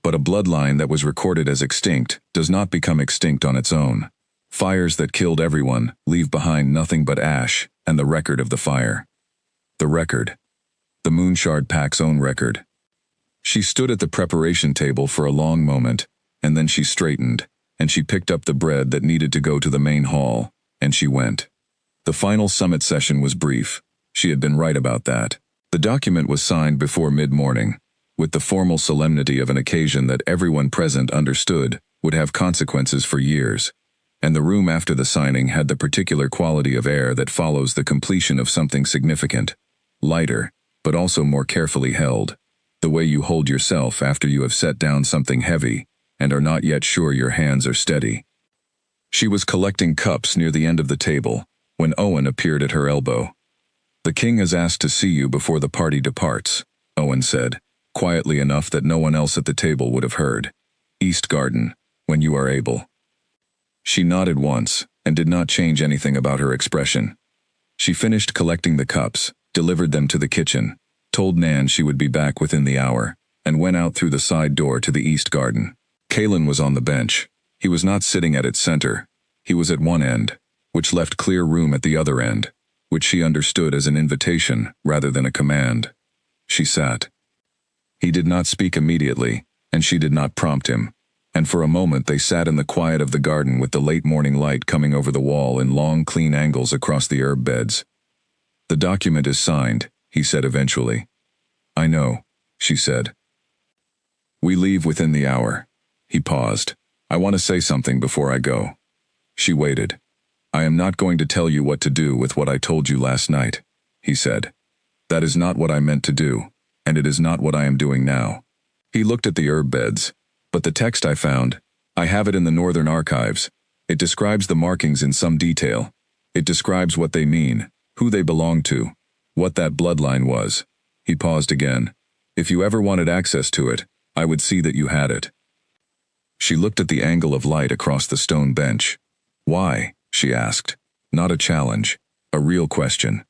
But a bloodline that was recorded as extinct does not become extinct on its own. Fires that killed everyone leave behind nothing but ash and the record of the fire. The record. The Moonshard Pack's own record. She stood at the preparation table for a long moment, and then she straightened, and she picked up the bread that needed to go to the main hall, and she went. The final summit session was brief. She had been right about that. The document was signed before mid-morning, with the formal solemnity of an occasion that everyone present understood would have consequences for years, and the room after the signing had the particular quality of air that follows the completion of something significant, lighter, but also more carefully held, the way you hold yourself after you have set down something heavy and are not yet sure your hands are steady. She was collecting cups near the end of the table when Owen appeared at her elbow. "The king has asked to see you before the party departs," Owen said, quietly enough that no one else at the table would have heard. "East Garden, when you are able." She nodded once, and did not change anything about her expression. She finished collecting the cups, delivered them to the kitchen, told Nan she would be back within the hour, and went out through the side door to the East Garden. Kalen was on the bench. He was not sitting at its center. He was at one end, which left clear room at the other end, which she understood as an invitation rather than a command. She sat. He did not speak immediately, and she did not prompt him, and for a moment they sat in the quiet of the garden with the late morning light coming over the wall in long, clean angles across the herb beds. "The document is signed," he said eventually. "I know," she said. "We leave within the hour." He paused. "I want to say something before I go." She waited. "I am not going to tell you what to do with what I told you last night," he said. "That is not what I meant to do, and it is not what I am doing now." He looked at the herb beds. "But the text I found, I have it in the Northern Archives. It describes the markings in some detail. It describes what they mean, who they belong to, what that bloodline was." He paused again. "If you ever wanted access to it, I would see that you had it." She looked at the angle of light across the stone bench. "Why?" she asked. Not a challenge, a real question.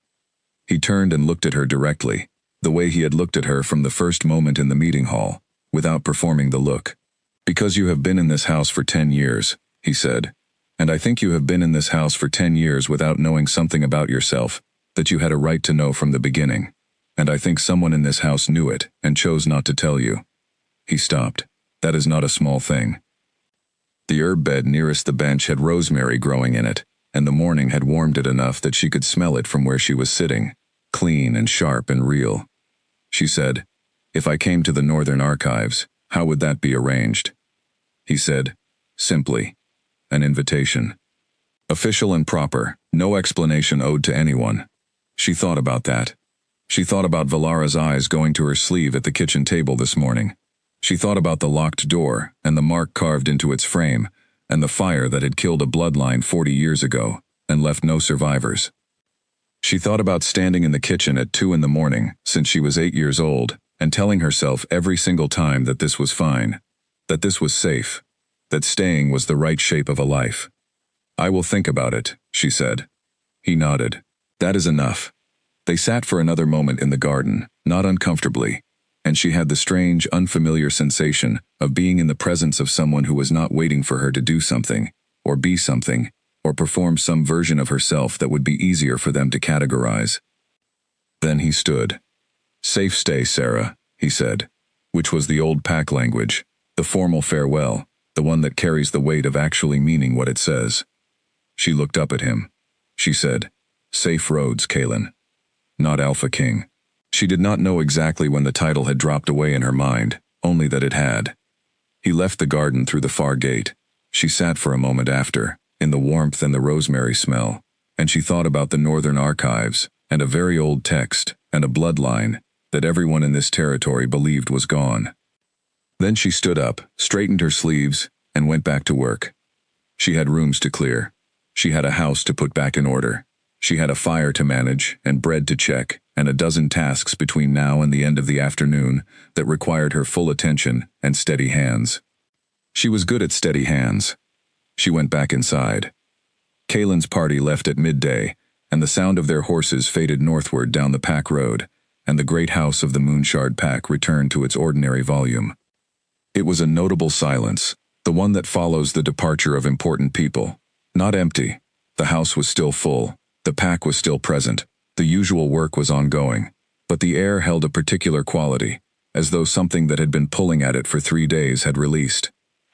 He turned and looked at her directly, the way he had looked at her from the first moment in the meeting hall, without performing the look. "Because you have been in this house for 10 years, he said. "And I think you have been in this house for 10 years without knowing something about yourself that you had a right to know from the beginning. And I think someone in this house knew it and chose not to tell you." He stopped. "That is not a small thing." The herb bed nearest the bench had rosemary growing in it, and the morning had warmed it enough that she could smell it from where she was sitting, clean and sharp and real. She said, "If I came to the Northern Archives, how would that be arranged?" He said, "Simply. An invitation. Official and proper, no explanation owed to anyone." She thought about that. She thought about Valara's eyes going to her sleeve at the kitchen table this morning. She thought about the locked door and the mark carved into its frame, and the fire that had killed a bloodline 40 years ago and left no survivors. She thought about standing in the kitchen at 2 in the morning since she was 8 years old and telling herself every single time that this was fine, that this was safe, that staying was the right shape of a life. "I will think about it," she said. He nodded. "That is enough." They sat for another moment in the garden, not uncomfortably, and she had the strange, unfamiliar sensation of being in the presence of someone who was not waiting for her to do something, or be something, or perform some version of herself that would be easier for them to categorize. Then he stood. "Safe stay, Sarah," he said, which was the old pack language, the formal farewell, the one that carries the weight of actually meaning what it says. She looked up at him. She said, "Safe roads, Kaylin." Not Alpha King. She did not know exactly when the title had dropped away in her mind, only that it had. He left the garden through the far gate. She sat for a moment after, in the warmth and the rosemary smell, and she thought about the Northern Archives, and a very old text, and a bloodline, that everyone in this territory believed was gone. Then she stood up, straightened her sleeves, and went back to work. She had rooms to clear. She had a house to put back in order. She had a fire to manage, and bread to check, and a dozen tasks between now and the end of the afternoon that required her full attention and steady hands. She was good at steady hands. She went back inside. Kaylin's party left at midday, and the sound of their horses faded northward down the pack road, and the great house of the Moonshard pack returned to its ordinary volume. It was a notable silence, the one that follows the departure of important people. Not empty. The house was still full. The pack was still present. The usual work was ongoing. But the air held a particular quality, as though something that had been pulling at it for 3 days had released.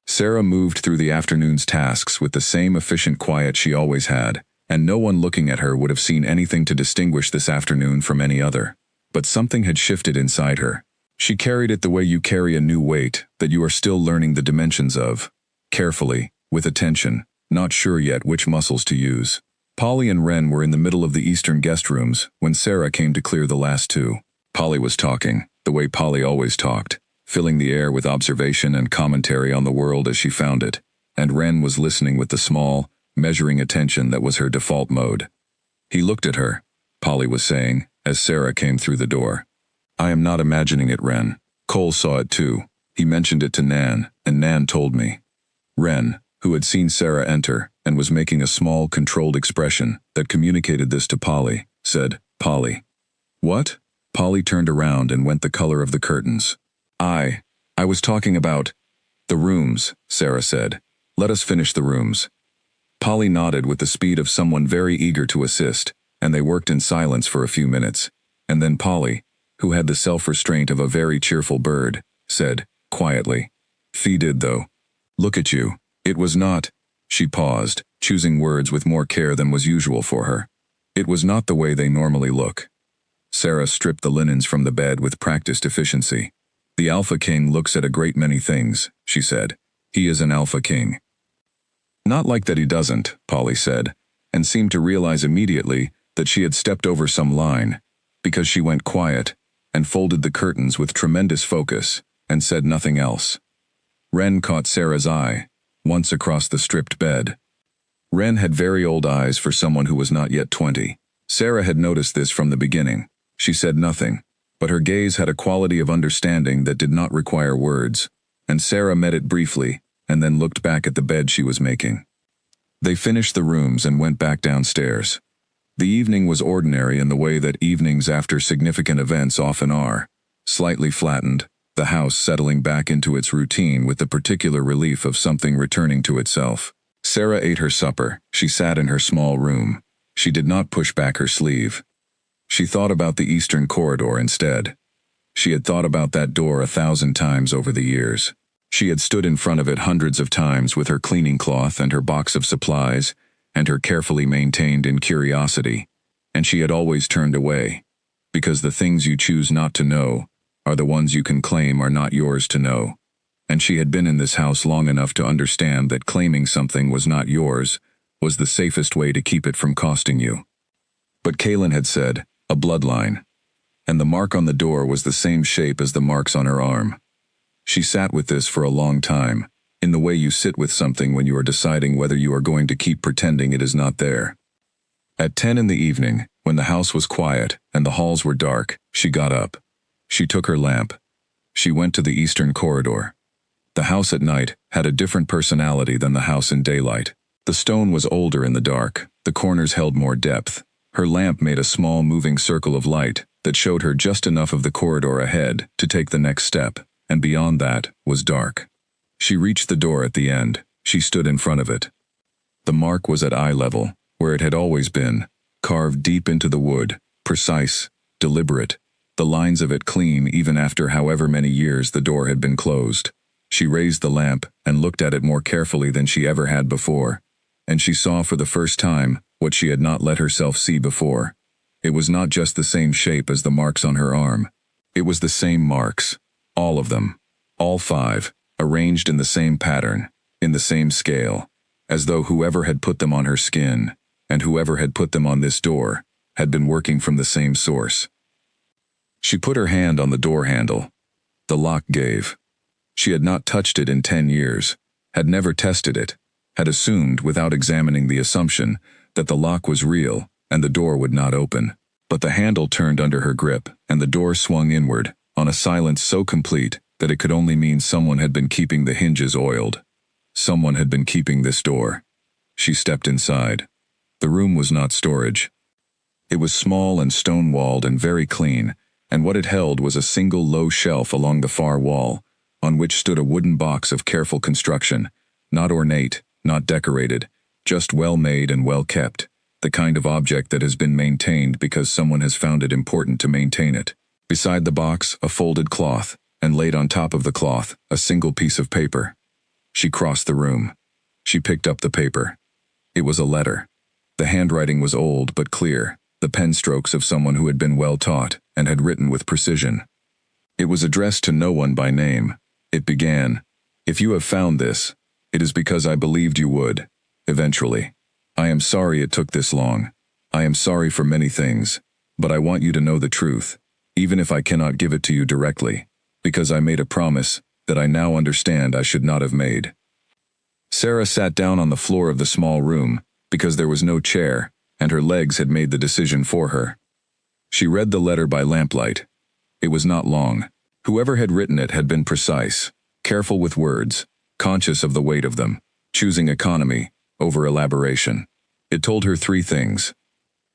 Sarah moved through the afternoon's tasks with the same efficient quiet she always had, and no one looking at her would have seen anything to distinguish this afternoon from any other. But something had shifted inside her. She carried it the way you carry a new weight that you are still learning the dimensions of, carefully, with attention, not sure yet which muscles to use. Polly and Wren were in the middle of the eastern guest rooms when Sarah came to clear the last two. Polly was talking, the way Polly always talked, filling the air with observation and commentary on the world as she found it, and Wren was listening with the small, measuring attention that was her default mode. He looked at her, Polly was saying, as Sarah came through the door. "I am not imagining it, Wren. Cole saw it too. He mentioned it to Nan, and Nan told me." Wren, who had seen Sarah enter and was making a small, controlled expression that communicated this to Polly, said, "Polly." "What?" Polly turned around and went the color of the curtains. I was talking about the rooms," Sarah said. "Let us finish the rooms." Polly nodded with the speed of someone very eager to assist, and they worked in silence for a few minutes, and then Polly, who had the self-restraint of a very cheerful bird, said, quietly, "Fee did though. Look at you. It was not—" She paused, choosing words with more care than was usual for her. "It was not the way they normally look." Sarah stripped the linens from the bed with practiced efficiency. "The Alpha King looks at a great many things," she said. "He is an Alpha King." "Not like that he doesn't," Polly said, and seemed to realize immediately that she had stepped over some line, because she went quiet and folded the curtains with tremendous focus and said nothing else. Wren caught Sarah's eye, once across the stripped bed. Wren had very old eyes for someone who was not yet 20. Sarah had noticed this from the beginning. She said nothing, but her gaze had a quality of understanding that did not require words, and Sarah met it briefly and then looked back at the bed she was making. They finished the rooms and went back downstairs. The evening was ordinary in the way that evenings after significant events often are, slightly flattened, the house settling back into its routine with the particular relief of something returning to itself. Sarah ate her supper. She sat in her small room. She did not push back her sleeve. She thought about the eastern corridor instead. She had thought about that door 1,000 times over the years. She had stood in front of it hundreds of times with her cleaning cloth and her box of supplies, and her carefully maintained incuriosity, and she had always turned away, because the things you choose not to know are the ones you can claim are not yours to know, and she had been in this house long enough to understand that claiming something was not yours was the safest way to keep it from costing you. But Kaylin had said, a bloodline, and the mark on the door was the same shape as the marks on her arm. She sat with this for a long time, in the way you sit with something when you are deciding whether you are going to keep pretending it is not there. At 10 in the evening, when the house was quiet and the halls were dark, she got up. She took her lamp. She went to the eastern corridor. The house at night had a different personality than the house in daylight. The stone was older in the dark, the corners held more depth. Her lamp made a small moving circle of light that showed her just enough of the corridor ahead to take the next step, and beyond that was dark. She reached the door at the end. She stood in front of it. The mark was at eye level, where it had always been, carved deep into the wood, precise, deliberate, the lines of it clean even after however many years the door had been closed. She raised the lamp and looked at it more carefully than she ever had before, and she saw for the first time what she had not let herself see before. It was not just the same shape as the marks on her arm. It was the same marks, all of them, all 5, arranged in the same pattern, in the same scale, as though whoever had put them on her skin, and whoever had put them on this door, had been working from the same source. She put her hand on the door handle. The lock gave. She had not touched it in 10 years, had never tested it, had assumed, without examining the assumption, that the lock was real and the door would not open. But the handle turned under her grip, and the door swung inward, on a silence so complete that it could only mean someone had been keeping the hinges oiled. Someone had been keeping this door. She stepped inside. The room was not storage. It was small and stone-walled and very clean, and what it held was a single low shelf along the far wall, on which stood a wooden box of careful construction, not ornate, not decorated, just well-made and well-kept, the kind of object that has been maintained because someone has found it important to maintain it. Beside the box, a folded cloth, and laid on top of the cloth, a single piece of paper. She crossed the room. She picked up the paper. It was a letter. The handwriting was old but clear, the pen strokes of someone who had been well taught and had written with precision. It was addressed to no one by name. It began, "If you have found this, it is because I believed you would. Eventually. I am sorry it took this long. I am sorry for many things, but I want you to know the truth, even if I cannot give it to you directly, because I made a promise that I now understand I should not have made." Sarah sat down on the floor of the small room, because there was no chair, and her legs had made the decision for her. She read the letter by lamplight. It was not long. Whoever had written it had been precise, careful with words, conscious of the weight of them, choosing economy over elaboration. It told her 3 things.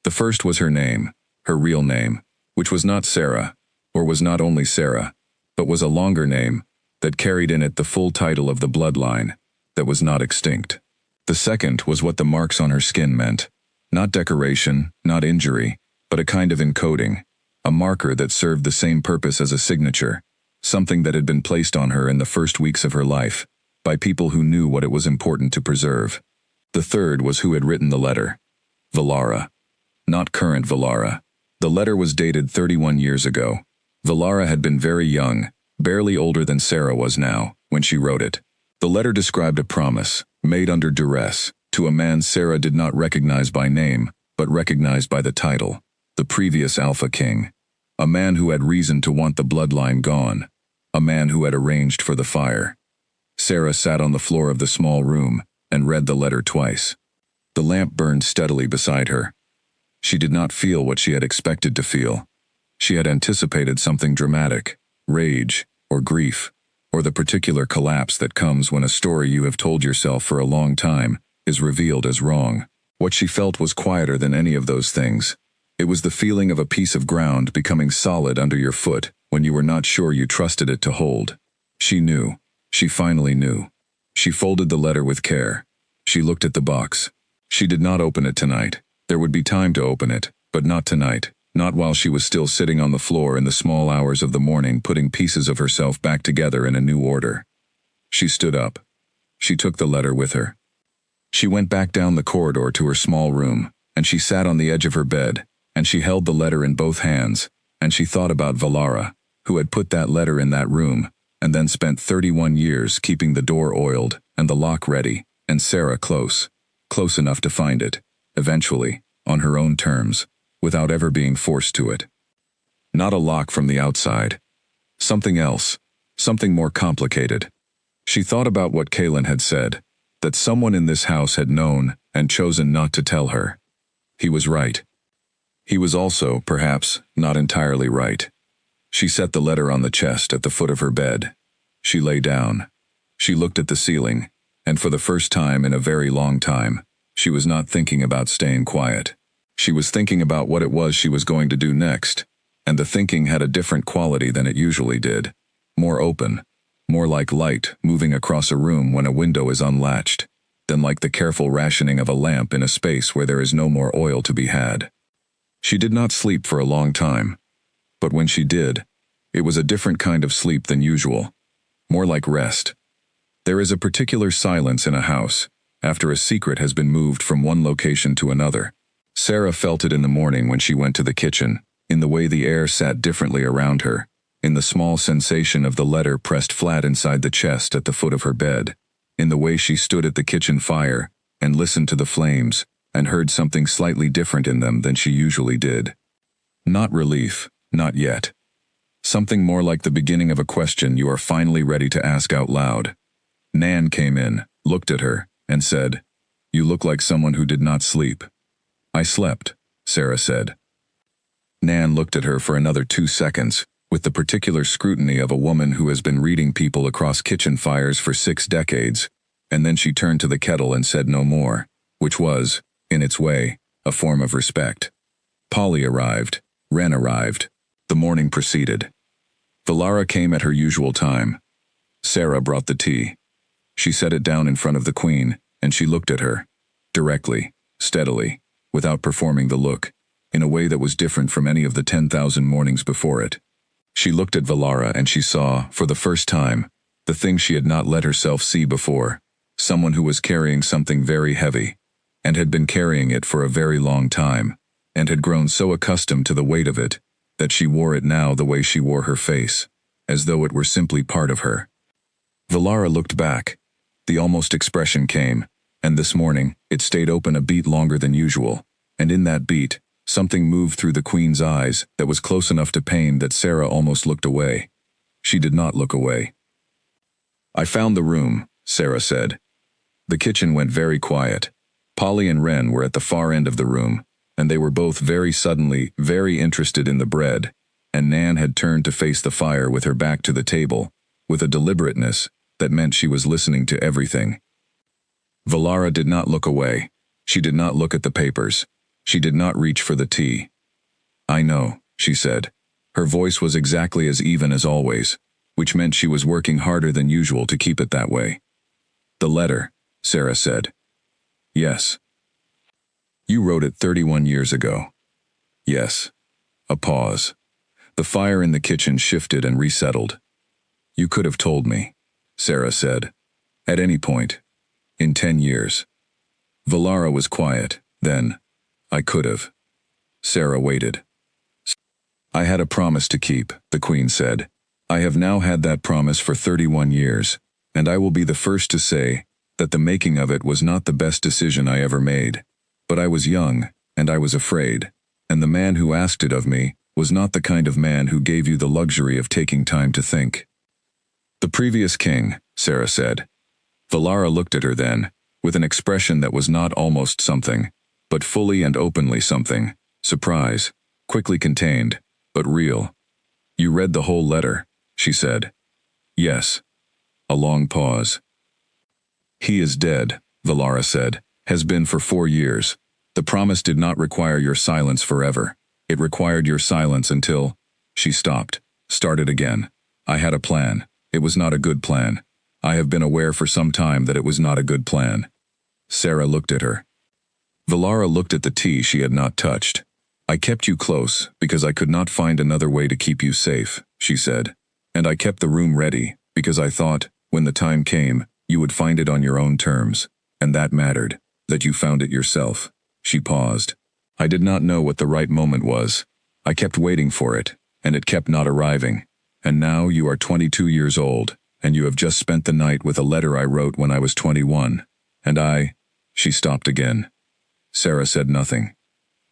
The first was her name, her real name, which was not Sarah, or was not only Sarah, but was a longer name that carried in it the full title of the bloodline that was not extinct. The second was what the marks on her skin meant. Not decoration, not injury, but a kind of encoding, a marker that served the same purpose as a signature, something that had been placed on her in the first weeks of her life, by people who knew what it was important to preserve. The third was who had written the letter. Valara. Not current Valara. The letter was dated 31 years ago. Valara had been very young, barely older than Sarah was now, when she wrote it. The letter described a promise, made under duress, to a man Sarah did not recognize by name, but recognized by the title, the previous Alpha King. A man who had reason to want the bloodline gone. A man who had arranged for the fire. Sarah sat on the floor of the small room and read the letter twice. The lamp burned steadily beside her. She did not feel what she had expected to feel. She had anticipated something dramatic, rage, or grief, or the particular collapse that comes when a story you have told yourself for a long time is revealed as wrong. What she felt was quieter than any of those things. It was the feeling of a piece of ground becoming solid under your foot when you were not sure you trusted it to hold. She knew. She finally knew. She folded the letter with care. She looked at the box. She did not open it tonight. There would be time to open it, but not tonight, not while she was still sitting on the floor in the small hours of the morning putting pieces of herself back together in a new order. She stood up. She took the letter with her. She went back down the corridor to her small room, and she sat on the edge of her bed, and she held the letter in both hands, and she thought about Valara, who had put that letter in that room, and then spent 31 years keeping the door oiled and the lock ready, and Sarah close enough to find it, eventually, on her own terms, without ever being forced to it. Not a lock from the outside. Something else, something more complicated. She thought about what Kaelin had said, that someone in this house had known and chosen not to tell her. He was right. He was also, perhaps, not entirely right. She set the letter on the chest at the foot of her bed. She lay down. She looked at the ceiling, and for the first time in a very long time, she was not thinking about staying quiet. She was thinking about what it was she was going to do next, and the thinking had a different quality than it usually did. More open, more like light moving across a room when a window is unlatched, than like the careful rationing of a lamp in a space where there is no more oil to be had. She did not sleep for a long time, but when she did, it was a different kind of sleep than usual, more like rest. There is a particular silence in a house, after a secret has been moved from one location to another. Sarah felt it in the morning when she went to the kitchen, in the way the air sat differently around her, in the small sensation of the letter pressed flat inside the chest at the foot of her bed, in the way she stood at the kitchen fire and listened to the flames and heard something slightly different in them than she usually did. Not relief, not yet. Something more like the beginning of a question you are finally ready to ask out loud. Nan came in, looked at her, and said, "You look like someone who did not sleep." "I slept," Sarah said. Nan looked at her for another 2 seconds, with the particular scrutiny of a woman who has been reading people across kitchen fires for 6 decades, and then she turned to the kettle and said no more, which was, in its way, a form of respect. Polly arrived. Ren arrived. The morning proceeded. Valara came at her usual time. Sarah brought the tea. She set it down in front of the queen, and she looked at her, directly, steadily, without performing the look, in a way that was different from any of the 10,000 mornings before it. She looked at Valara and she saw, for the first time, the thing she had not let herself see before, someone who was carrying something very heavy, and had been carrying it for a very long time, and had grown so accustomed to the weight of it, that she wore it now the way she wore her face, as though it were simply part of her. Valara looked back. The almost expression came, and this morning, it stayed open a beat longer than usual, and in that beat, something moved through the queen's eyes that was close enough to pain that Sarah almost looked away. She did not look away. "I found the room," Sarah said. The kitchen went very quiet. Polly and Ren were at the far end of the room, and they were both very suddenly very interested in the bread, and Nan had turned to face the fire with her back to the table, with a deliberateness that meant she was listening to everything. Valara did not look away. She did not look at the papers. She did not reach for the tea. "I know," she said. Her voice was exactly as even as always, which meant she was working harder than usual to keep it that way. "The letter," Sarah said. "Yes." "You wrote it 31 years ago." "Yes." A pause. The fire in the kitchen shifted and resettled. "You could have told me," Sarah said. "At any point. In 10 years. Valara was quiet. Then, "I could have." Sarah waited. "I had a promise to keep," the queen said. "I have now had that promise for 31 years, and I will be the first to say that the making of it was not the best decision I ever made. But I was young, and I was afraid, and the man who asked it of me was not the kind of man who gave you the luxury of taking time to think." "The previous king," Sarah said. Valara looked at her then, with an expression that was not almost something, but fully and openly something, surprise, quickly contained, but real. "You read the whole letter," she said. "Yes." A long pause. "He is dead," Valara said, "has been for 4 years. The promise did not require your silence forever. It required your silence until—" She stopped, started again. "I had a plan. It was not a good plan. I have been aware for some time that it was not a good plan." Sarah looked at her. Valara looked at the tea she had not touched. "I kept you close because I could not find another way to keep you safe," she said. "And I kept the room ready because I thought, when the time came, you would find it on your own terms. And that mattered, that you found it yourself. She paused. I did not know what the right moment was. I kept waiting for it, and it kept not arriving. And now you are 22 years old, and you have just spent the night with a letter I wrote when I was 21. And She stopped again. Sarah said nothing.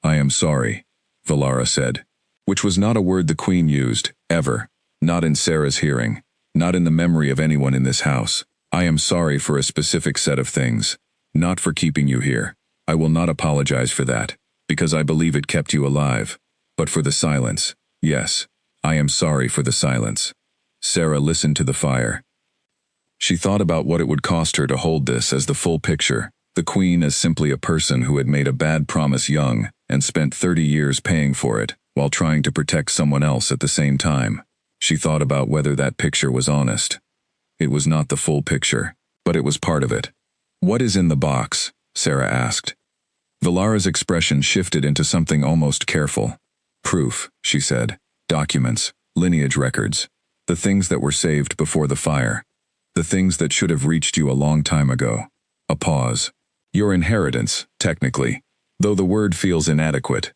I am sorry, Valara said, which was not a word the Queen used, ever, not in Sarah's hearing, not in the memory of anyone in this house. I am sorry for a specific set of things, not for keeping you here. I will not apologize for that, because I believe it kept you alive. But for the silence, yes, I am sorry for the silence. Sarah listened to the fire. She thought about what it would cost her to hold this as the full picture, the Queen as simply a person who had made a bad promise young and spent 30 years paying for it, while trying to protect someone else at the same time. She thought about whether that picture was honest. It was not the full picture, but it was part of it. What is in the box? Sarah asked. Valara's expression shifted into something almost careful. Proof, she said. Documents, lineage records, the things that were saved before the fire. The things that should have reached you a long time ago. A pause. Your inheritance, technically, though the word feels inadequate.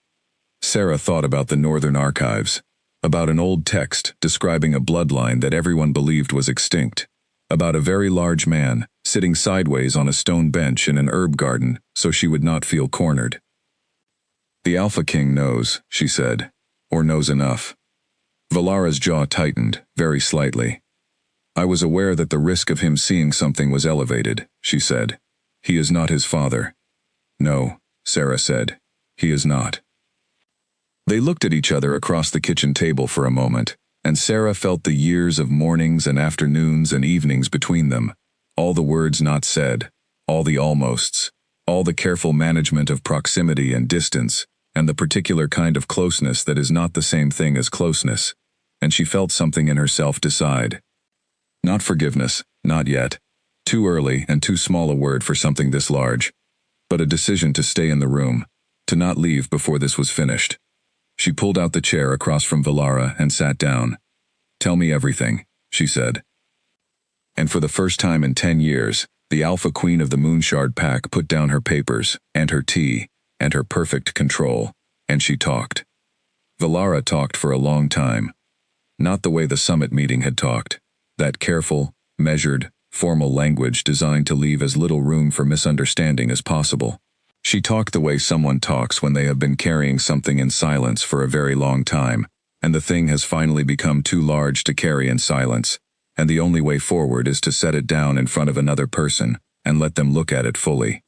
Sarah thought about the Northern Archives, about an old text describing a bloodline that everyone believed was extinct, about a very large man sitting sideways on a stone bench in an herb garden so she would not feel cornered. The Alpha King knows, she said, or knows enough. Valara's jaw tightened, very slightly. I was aware that the risk of him seeing something was elevated, she said. He is not his father. No, Sarah said. He is not. They looked at each other across the kitchen table for a moment, and Sarah felt the years of mornings and afternoons and evenings between them, all the words not said, all the almosts, all the careful management of proximity and distance, and the particular kind of closeness that is not the same thing as closeness, and she felt something in herself decide. Not forgiveness, not yet. Too early and too small a word for something this large, but a decision to stay in the room, to not leave before this was finished. She pulled out the chair across from Valara and sat down. Tell me everything, she said. And for the first time in 10 years, the Alpha Queen of the Moonshard Pack put down her papers, and her tea, and her perfect control, and she talked. Valara talked for a long time. Not the way the summit meeting had talked, that careful, measured, formal language designed to leave as little room for misunderstanding as possible. She talked the way someone talks when they have been carrying something in silence for a very long time, and the thing has finally become too large to carry in silence, and the only way forward is to set it down in front of another person and let them look at it fully.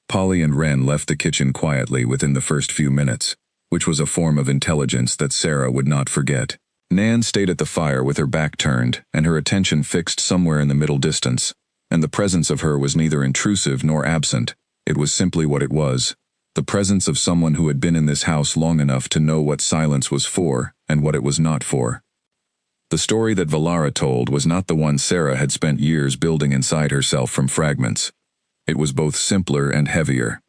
Polly and Wren left the kitchen quietly within the first few minutes, which was a form of intelligence that Sarah would not forget. Nan stayed at the fire with her back turned and her attention fixed somewhere in the middle distance, and the presence of her was neither intrusive nor absent. It was simply what it was, the presence of someone who had been in this house long enough to know what silence was for and what it was not for. The story that Valara told was not the one Sarah had spent years building inside herself from fragments. It was both simpler and heavier.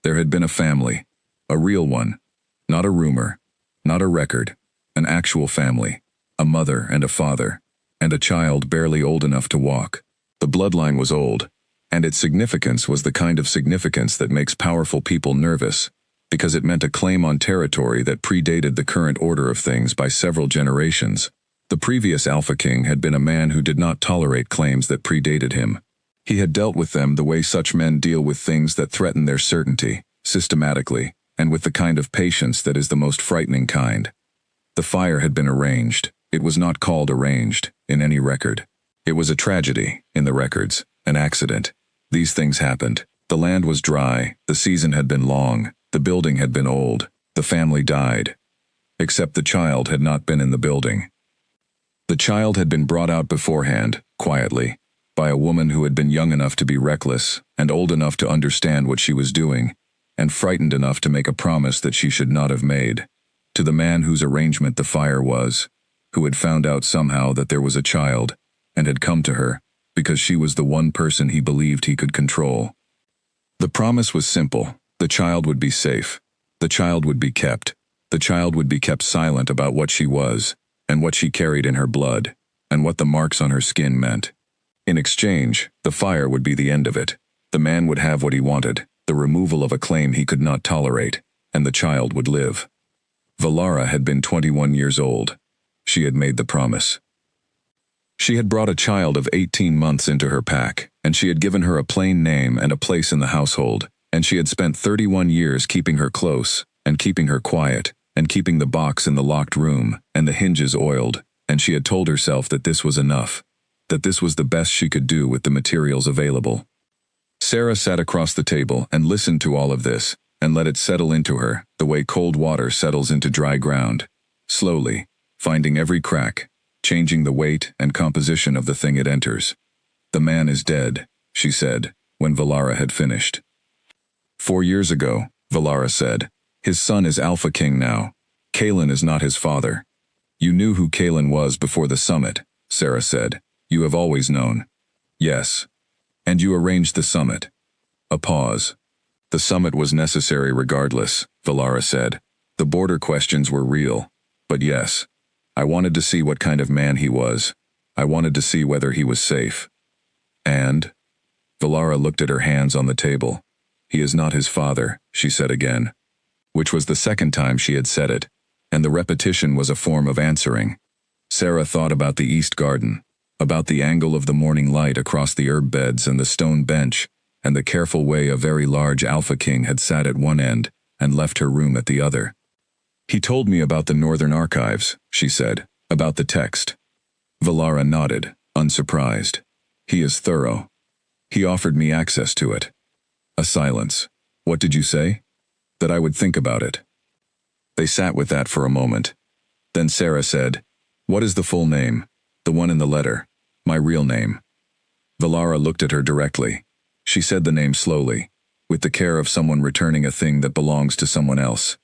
There had been a family, a real one, not a rumor, not a record, an actual family, a mother and a father, and a child barely old enough to walk. The bloodline was old, and its significance was the kind of significance that makes powerful people nervous, because it meant a claim on territory that predated the current order of things by several generations. The previous Alpha King had been a man who did not tolerate claims that predated him. He had dealt with them the way such men deal with things that threaten their certainty, systematically, and with the kind of patience that is the most frightening kind. The fire had been arranged. It was not called arranged, in any record. It was a tragedy, in the records, an accident. These things happened. The land was dry, the season had been long, the building had been old, the family died. Except the child had not been in the building. The child had been brought out beforehand, quietly, by a woman who had been young enough to be reckless, and old enough to understand what she was doing, and frightened enough to make a promise that she should not have made. To the man whose arrangement the fire was, who had found out somehow that there was a child, and had come to her, because she was the one person he believed he could control. The promise was simple. The child would be safe. The child would be kept. The child would be kept silent about what she was, and what she carried in her blood, and what the marks on her skin meant. In exchange, the fire would be the end of it. The man would have what he wanted, the removal of a claim he could not tolerate, and the child would live. Valara had been 21 years old. She had made the promise. She had brought a child of 18 months into her pack, and she had given her a plain name and a place in the household, and she had spent 31 years keeping her close, and keeping her quiet, and keeping the box in the locked room, and the hinges oiled, and she had told herself that this was enough, that this was the best she could do with the materials available. Sarah sat across the table and listened to all of this, and let it settle into her, the way cold water settles into dry ground, slowly, finding every crack, changing the weight and composition of the thing it enters. "The man is dead," she said, when Valara had finished. "4 years ago," Valara said, "his son is Alpha King now. Kalen is not his father." "You knew who Kalen was before the summit," Sarah said. "You have always known." "Yes. And you arranged the summit." A pause. "The summit was necessary regardless," Valara said. "The border questions were real. But yes, I wanted to see what kind of man he was. I wanted to see whether he was safe." "And?" Valara looked at her hands on the table. "He is not his father," she said again. Which was the second time she had said it, and the repetition was a form of answering. Sarah thought about the East Garden, about the angle of the morning light across the herb beds and the stone bench, and the careful way a very large Alpha King had sat at one end and left her room at the other. "He told me about the Northern Archives," she said, "about the text." Valara nodded, unsurprised. "He is thorough. He offered me access to it." A silence. "What did you say?" "That I would think about it." They sat with that for a moment. Then Sarah said, "What is the full name? The one in the letter. My real name." Valara looked at her directly. She said the name slowly, with the care of someone returning a thing that belongs to someone else.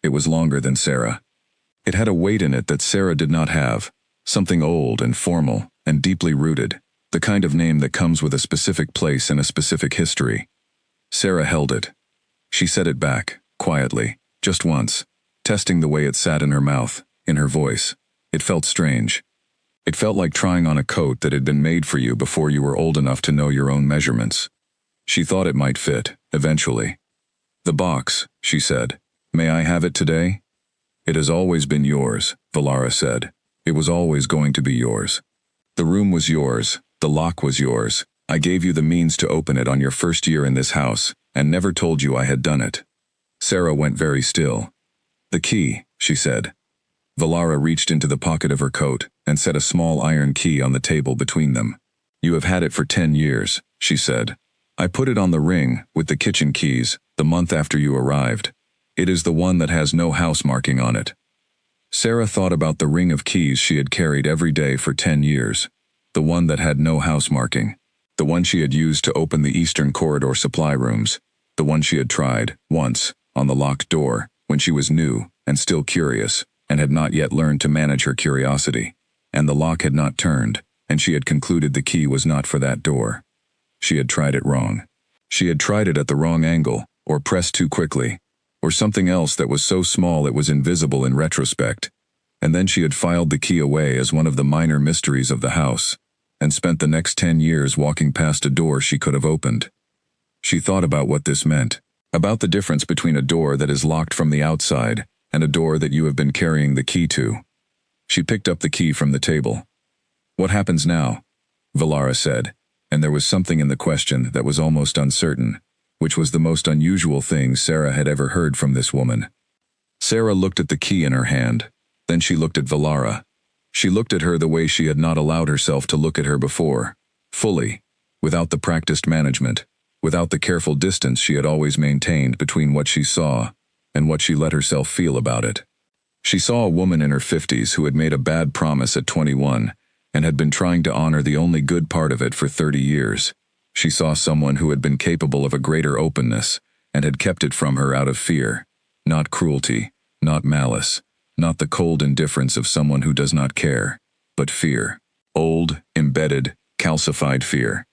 It was longer than Sarah. It had a weight in it that Sarah did not have, something old and formal and deeply rooted, the kind of name that comes with a specific place and a specific history. Sarah held it. She said it back, quietly, just once, testing the way it sat in her mouth, in her voice. It felt strange. It felt like trying on a coat that had been made for you before you were old enough to know your own measurements. She thought it might fit, eventually. "The box," she said. "May I have it today?" "It has always been yours," Valara said. "It was always going to be yours. The room was yours, the lock was yours. I gave you the means to open it on your first year in this house, and never told you I had done it." Sarah went very still. "The key," she said. Valara reached into the pocket of her coat and set a small iron key on the table between them. "You have had it for 10 years, she said. "I put it on the ring, with the kitchen keys, the month after you arrived. It is the one that has no house marking on it." Sarah thought about the ring of keys she had carried every day for 10 years, the one that had no house marking, the one she had used to open the Eastern Corridor supply rooms, the one she had tried, once, on the locked door, when she was new and still curious, and had not yet learned to manage her curiosity, and the lock had not turned, and she had concluded the key was not for that door. She had tried it wrong. She had tried it at the wrong angle, or pressed too quickly, or something else that was so small it was invisible in retrospect, and then she had filed the key away as one of the minor mysteries of the house, and spent the next 10 years walking past a door she could have opened. She thought about what this meant, about the difference between a door that is locked from the outside and a door that you have been carrying the key to. She picked up the key from the table. "What happens now?" Valara said, and there was something in the question that was almost uncertain, which was the most unusual thing Sarah had ever heard from this woman. Sarah looked at the key in her hand. Then she looked at Valara. She looked at her the way she had not allowed herself to look at her before, fully, without the practiced management, without the careful distance she had always maintained between what she saw and what she let herself feel about it. She saw a woman in her 50s who had made a bad promise at 21 and had been trying to honor the only good part of it for 30 years. She saw someone who had been capable of a greater openness and had kept it from her out of fear, not cruelty, not malice, not the cold indifference of someone who does not care, but fear. Old, embedded, calcified fear.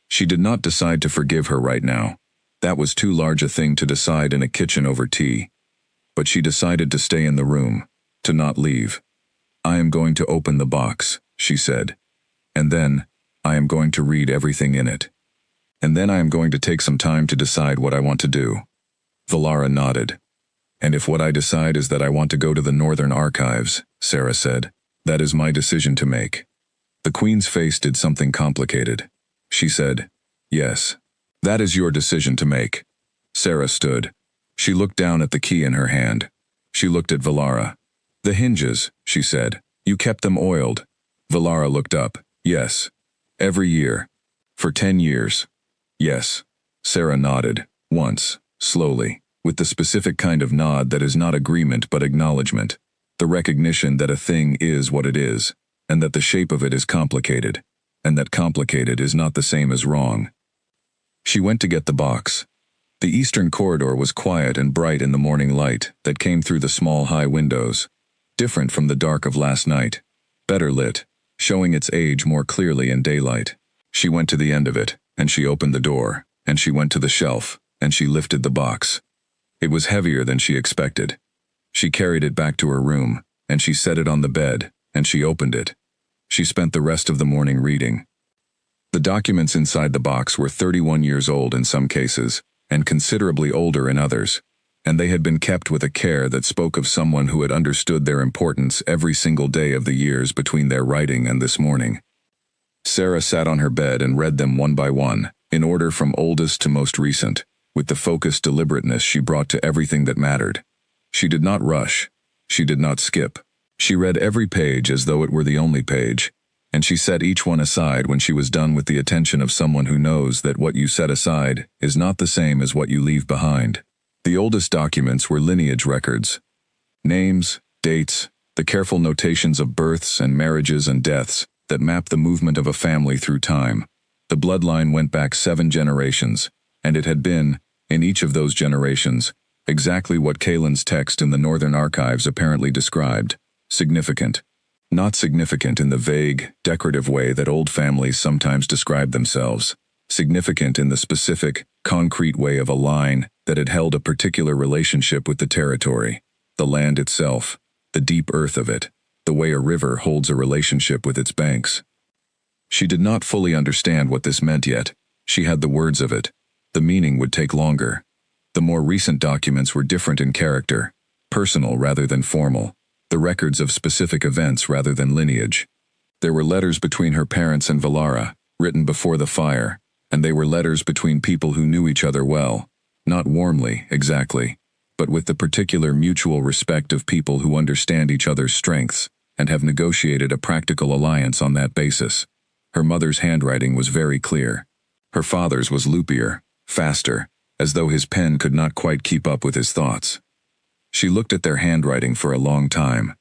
She did not decide to forgive her right now. That was too large a thing to decide in a kitchen over tea. But she decided to stay in the room, to not leave. "I am going to open the box," she said. "And then, I am going to read everything in it." And then I am going to take some time to decide what I want to do. Valara nodded. And if what I decide is that I want to go to the Northern Archives, Sarah said, that is my decision to make. The Queen's face did something complicated. She said, yes. That is your decision to make. Sarah stood. She looked down at the key in her hand. She looked at Valara. The hinges, she said. You kept them oiled. Valara looked up. Yes. Every year. For 10 years. Yes. Sarah nodded. Once. Slowly. With the specific kind of nod that is not agreement but acknowledgement. The recognition that a thing is what it is, and that the shape of it is complicated, and that complicated is not the same as wrong. She went to get the box. The eastern corridor was quiet and bright in the morning light that came through the small high windows, different from the dark of last night, better lit, showing its age more clearly in daylight. She went to the end of it, and she opened the door, and she went to the shelf, and she lifted the box. It was heavier than she expected. She carried it back to her room, and she set it on the bed, and she opened it. She spent the rest of the morning reading. The documents inside the box were 31 years old in some cases, and considerably older in others, and they had been kept with a care that spoke of someone who had understood their importance every single day of the years between their writing and this morning. Sarah sat on her bed and read them one by one, in order from oldest to most recent, with the focused deliberateness she brought to everything that mattered. She did not rush. She did not skip. She read every page as though it were the only page, and she set each one aside when she was done with the attention of someone who knows that what you set aside is not the same as what you leave behind. The oldest documents were lineage records. Names, dates, the careful notations of births and marriages and deaths that map the movement of a family through time. The bloodline went back 7 generations, and it had been, in each of those generations, exactly what Kalen's text in the Northern Archives apparently described: significant. Not significant in the vague, decorative way that old families sometimes describe themselves. Significant in the specific, concrete way of a line that had held a particular relationship with the territory, the land itself, the deep earth of it, the way a river holds a relationship with its banks. She did not fully understand what this meant yet. She had the words of it. The meaning would take longer. The more recent documents were different in character, personal rather than formal, the records of specific events rather than lineage. There were letters between her parents and Valara, written before the fire, and they were letters between people who knew each other well, not warmly, exactly, but with the particular mutual respect of people who understand each other's strengths and have negotiated a practical alliance on that basis. Her mother's handwriting was very clear. Her father's was loopier, faster, as though his pen could not quite keep up with his thoughts. She looked at their handwriting for a long time.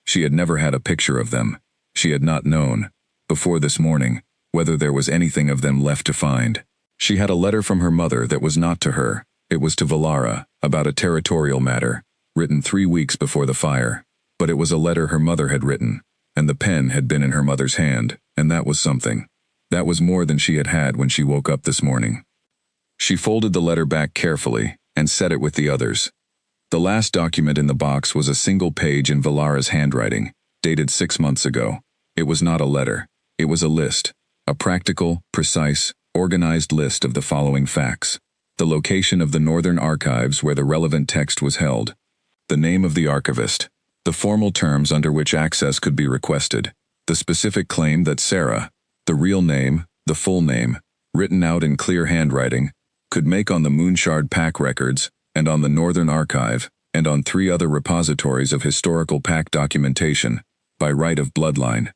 She had never had a picture of them. She had not known, before this morning, whether there was anything of them left to find. She had a letter from her mother that was not to her. It was to Valara, about a territorial matter, written 3 weeks before the fire. But it was a letter her mother had written, and the pen had been in her mother's hand, and that was something. That was more than she had had when she woke up this morning. She folded the letter back carefully and set it with the others. The last document in the box was a single page in Valara's handwriting, dated 6 months ago. It was not a letter. It was a list, a practical, precise, organized list of the following facts: the location of the Northern Archives where the relevant text was held, the name of the archivist, the formal terms under which access could be requested, the specific claim that Sarah, the real name, the full name, written out in clear handwriting, could make on the Moonshard Pack records, and on the Northern Archive, and on 3 other repositories of historical pack documentation, by right of bloodline.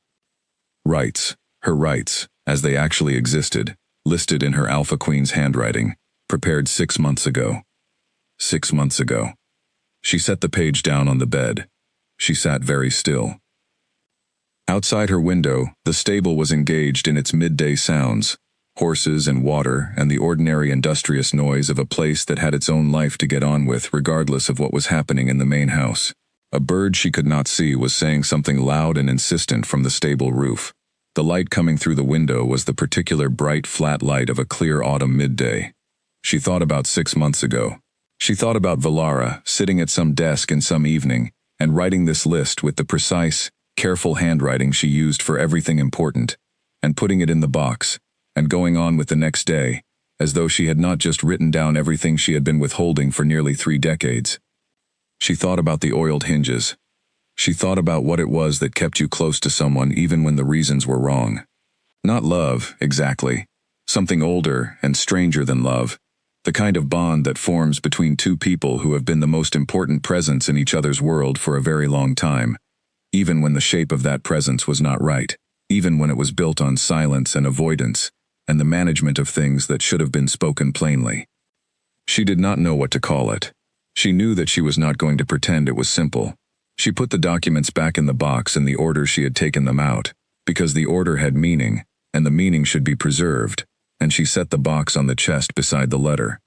Rights, her rights, as they actually existed, listed in her Alpha Queen's handwriting, prepared 6 months ago. 6 months ago. She set the page down on the bed. She sat very still. Outside her window, the stable was engaged in its midday sounds, horses and water and the ordinary industrious noise of a place that had its own life to get on with regardless of what was happening in the main house. A bird she could not see was saying something loud and insistent from the stable roof. The light coming through the window was the particular bright flat light of a clear autumn midday. She thought about 6 months ago. She thought about Valara sitting at some desk in some evening and writing this list with the precise, careful handwriting she used for everything important, and putting it in the box, and going on with the next day, as though she had not just written down everything she had been withholding for nearly 3 decades. She thought about the oiled hinges. She thought about what it was that kept you close to someone even when the reasons were wrong. Not love, exactly. Something older and stranger than love. The kind of bond that forms between two people who have been the most important presence in each other's world for a very long time, even when the shape of that presence was not right, even when it was built on silence and avoidance, and the management of things that should have been spoken plainly. She did not know what to call it. She knew that she was not going to pretend it was simple. She put the documents back in the box in the order she had taken them out, because the order had meaning, and the meaning should be preserved, and she set the box on the chest beside the letter.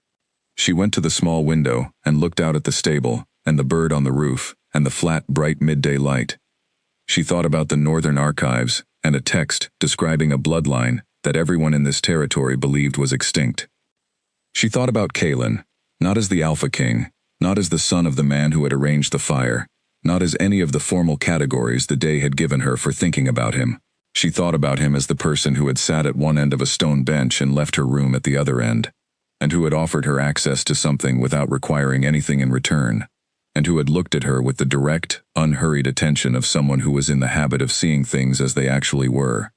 She went to the small window and looked out at the stable, and the bird on the roof, and the flat, bright midday light. She thought about the Northern Archives, and a text describing a bloodline that everyone in this territory believed was extinct. She thought about Kalen, not as the Alpha King, not as the son of the man who had arranged the fire, not as any of the formal categories the day had given her for thinking about him. She thought about him as the person who had sat at one end of a stone bench and left her room at the other end, and who had offered her access to something without requiring anything in return, and who had looked at her with the direct, unhurried attention of someone who was in the habit of seeing things as they actually were.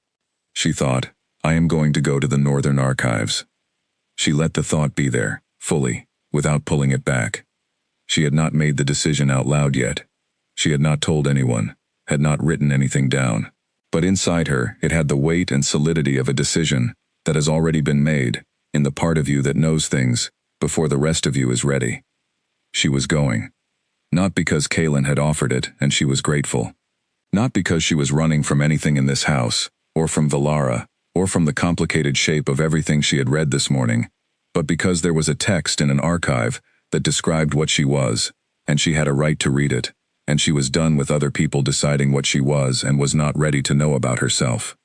She thought, I am going to go to the Northern Archives. She let the thought be there, fully, without pulling it back. She had not made the decision out loud yet. She had not told anyone, had not written anything down. But inside her, it had the weight and solidity of a decision that has already been made, in the part of you that knows things, before the rest of you is ready. She was going. Not because Kalen had offered it and she was grateful. Not because she was running from anything in this house, or from Valara, or from the complicated shape of everything she had read this morning, but because there was a text in an archive that described what she was, and she had a right to read it, and she was done with other people deciding what she was and was not ready to know about herself.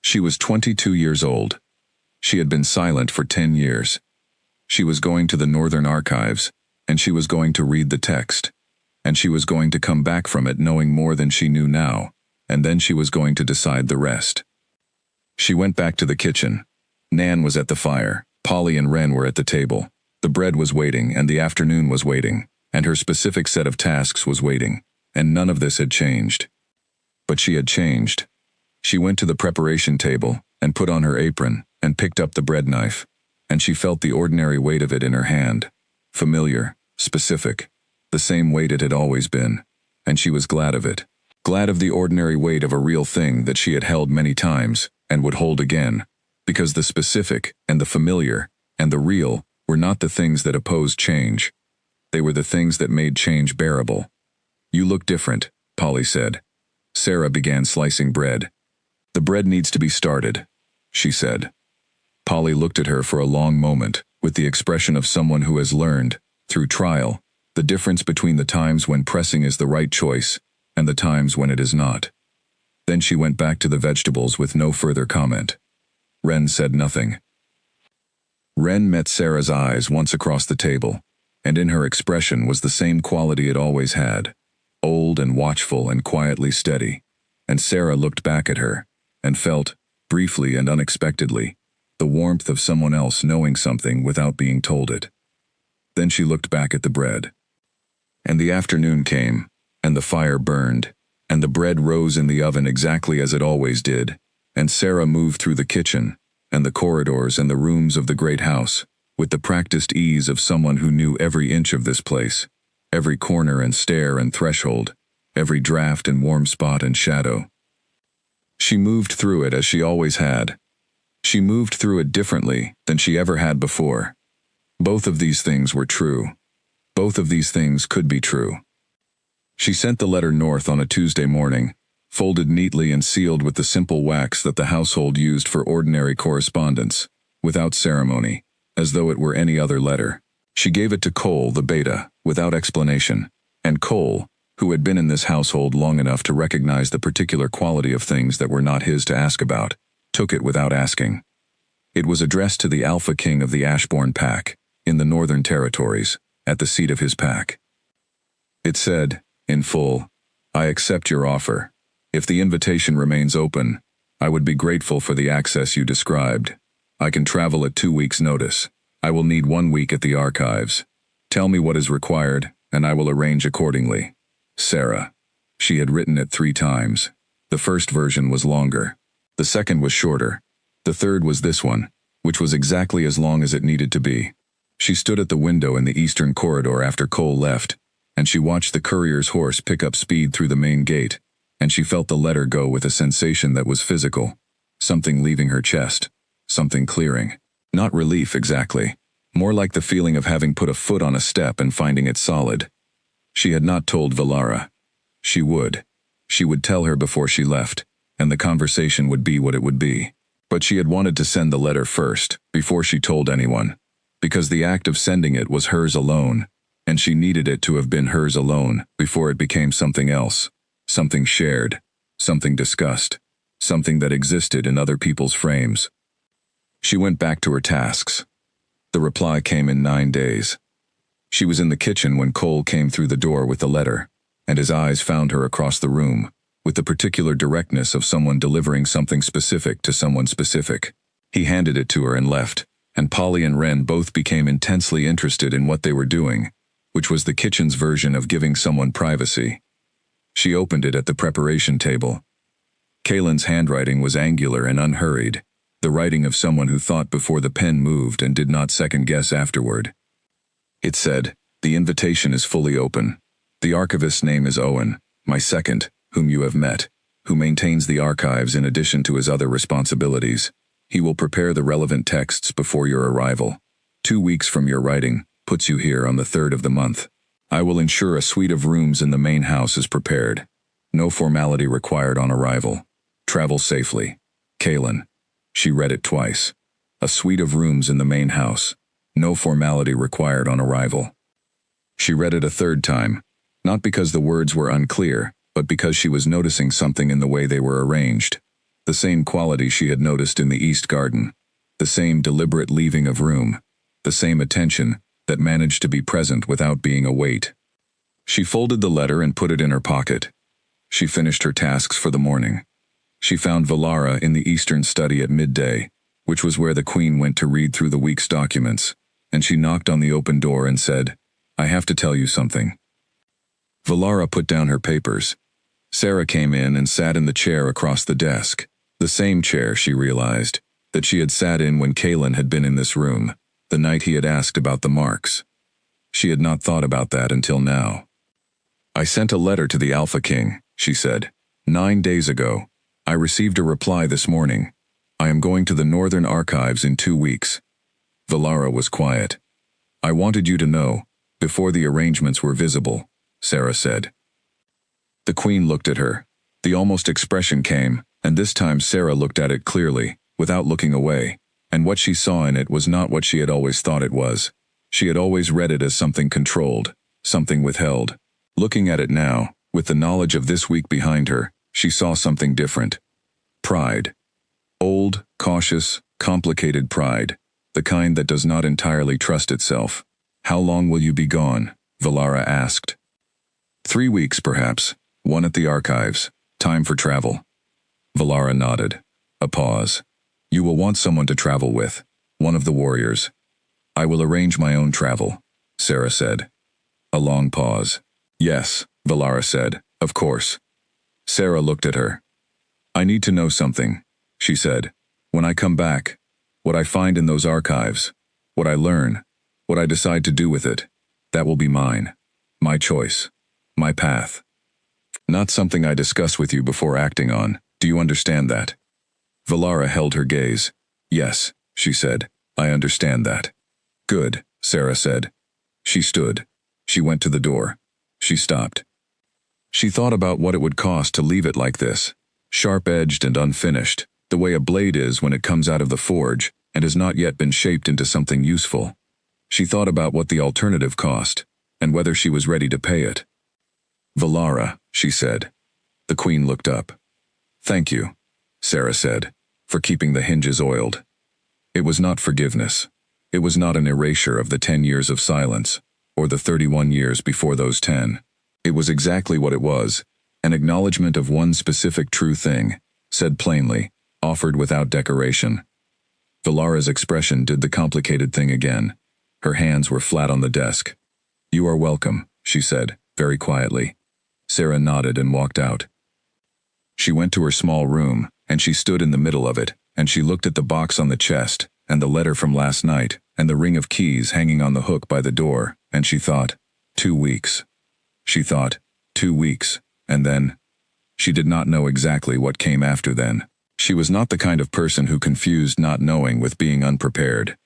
She was 22 years old. She had been silent for 10 years. She was going to the Northern Archives, and she was going to read the text, and she was going to come back from it knowing more than she knew now, and then she was going to decide the rest. She went back to the kitchen. Nan was at the fire. Polly and Wren were at the table. The bread was waiting, and the afternoon was waiting, and her specific set of tasks was waiting, and none of this had changed. But she had changed. She went to the preparation table, and put on her apron, and picked up the bread knife, and she felt the ordinary weight of it in her hand. Familiar, specific, the same weight it had always been, and she was glad of it. Glad of the ordinary weight of a real thing that she had held many times, and would hold again, because the specific, and the familiar, and the real were not the things that opposed change. They were the things that made change bearable. You look different, Polly said. Sarah began slicing bread. The bread needs to be started, she said. Polly looked at her for a long moment, with the expression of someone who has learned, through trial, the difference between the times when pressing is the right choice and the times when it is not. Then she went back to the vegetables with no further comment. Wren said nothing. Wren met Sarah's eyes once across the table, and in her expression was the same quality it always had, old and watchful and quietly steady, and Sarah looked back at her, and felt, briefly and unexpectedly, the warmth of someone else knowing something without being told it. Then she looked back at the bread. And the afternoon came, and the fire burned, and the bread rose in the oven exactly as it always did, and Sarah moved through the kitchen, and the corridors and the rooms of the great house, with the practiced ease of someone who knew every inch of this place, every corner and stair and threshold, every draught and warm spot and shadow. She moved through it as she always had. She moved through it differently than she ever had before. Both of these things were true. Both of these things could be true. She sent the letter north on a Tuesday morning, folded neatly and sealed with the simple wax that the household used for ordinary correspondence, without ceremony, as though it were any other letter. She gave it to Cole, the beta, without explanation, and Cole, who had been in this household long enough to recognize the particular quality of things that were not his to ask about, took it without asking. It was addressed to the Alpha King of the Ashbourne Pack, in the Northern Territories, at the seat of his pack. It said, in full, I accept your offer. If the invitation remains open, I would be grateful for the access you described. I can travel at 2 weeks' notice. I will need 1 week at the archives. Tell me what is required, and I will arrange accordingly. Sarah. She had written it 3 times. The first version was longer. The second was shorter. The third was this one, which was exactly as long as it needed to be. She stood at the window in the eastern corridor after Cole left, and she watched the courier's horse pick up speed through the main gate, and she felt the letter go with a sensation that was physical. Something leaving her chest. Something clearing. Not relief exactly. More like the feeling of having put a foot on a step and finding it solid. She had not told Valara. She would. She would tell her before she left, and the conversation would be what it would be. But she had wanted to send the letter first, before she told anyone, because the act of sending it was hers alone, and she needed it to have been hers alone before it became something else, something shared, something discussed, something that existed in other people's frames. She went back to her tasks. The reply came in 9 days. She was in the kitchen when Cole came through the door with the letter, and his eyes found her across the room, with the particular directness of someone delivering something specific to someone specific. He handed it to her and left, and Polly and Ren both became intensely interested in what they were doing, which was the kitchen's version of giving someone privacy. She opened it at the preparation table. Kaylin's handwriting was angular and unhurried, the writing of someone who thought before the pen moved and did not second-guess afterward. It said, "The invitation is fully open. The archivist's name is Owen, my second, whom you have met, who maintains the archives in addition to his other responsibilities. He will prepare the relevant texts before your arrival. 2 weeks from your writing puts you here on the 3rd of the month. I will ensure a suite of rooms in the main house is prepared. No formality required on arrival. Travel safely. Kaylin." She read it twice. A suite of rooms in the main house. No formality required on arrival. She read it a 3rd time, not because the words were unclear, but because she was noticing something in the way they were arranged. The same quality she had noticed in the East Garden. The same deliberate leaving of room. The same attention that managed to be present without being a weight. She folded the letter and put it in her pocket. She finished her tasks for the morning. She found Valara in the Eastern study at midday, which was where the Queen went to read through the week's documents, and she knocked on the open door and said, "I have to tell you something." Valara put down her papers. Sarah came in and sat in the chair across the desk, the same chair, she realized, that she had sat in when Kaylin had been in this room, the night he had asked about the marks. She had not thought about that until now. "I sent a letter to the Alpha King," she said, 9 days ago. "I received a reply this morning. I am going to the Northern Archives in 2 weeks." Valara was quiet. "I wanted you to know, before the arrangements were visible," Sarah said. The Queen looked at her. The almost expression came, and this time Sarah looked at it clearly, without looking away, and what she saw in it was not what she had always thought it was. She had always read it as something controlled, something withheld. Looking at it now, with the knowledge of this week behind her, she saw something different. Pride. Old, cautious, complicated pride, the kind that does not entirely trust itself. "How long will you be gone?" Valara asked. 3 weeks, perhaps. 1 at the archives. Time for travel. Valara nodded. A pause. "You will want someone to travel with. One of the warriors." "I will arrange my own travel," Sarah said. A long pause. "Yes," Valara said, "of course." Sarah looked at her. "I need to know something," she said. "When I come back, what I find in those archives, what I learn, what I decide to do with it, that will be mine. My choice. My path. Not something I discuss with you before acting on. Do you understand that?" Valara held her gaze. "Yes," she said, "I understand that." "Good," Sarah said. She stood. She went to the door. She stopped. She thought about what it would cost to leave it like this, sharp-edged and unfinished, the way a blade is when it comes out of the forge and has not yet been shaped into something useful. She thought about what the alternative cost, and whether she was ready to pay it. "Valara," she said. The Queen looked up. "Thank you," Sarah said, "for keeping the hinges oiled." It was not forgiveness. It was not an erasure of the 10 years of silence, or the 31 years before those 10. It was exactly what it was, an acknowledgement of one specific true thing, said plainly, offered without decoration. Valara's expression did the complicated thing again. Her hands were flat on the desk. "You are welcome," she said, very quietly. Sarah nodded and walked out. She went to her small room, and she stood in the middle of it, and she looked at the box on the chest, and the letter from last night, and the ring of keys hanging on the hook by the door, and she thought, 2 weeks. She thought, 2 weeks, and then... She did not know exactly what came after then. She was not the kind of person who confused not knowing with being unprepared.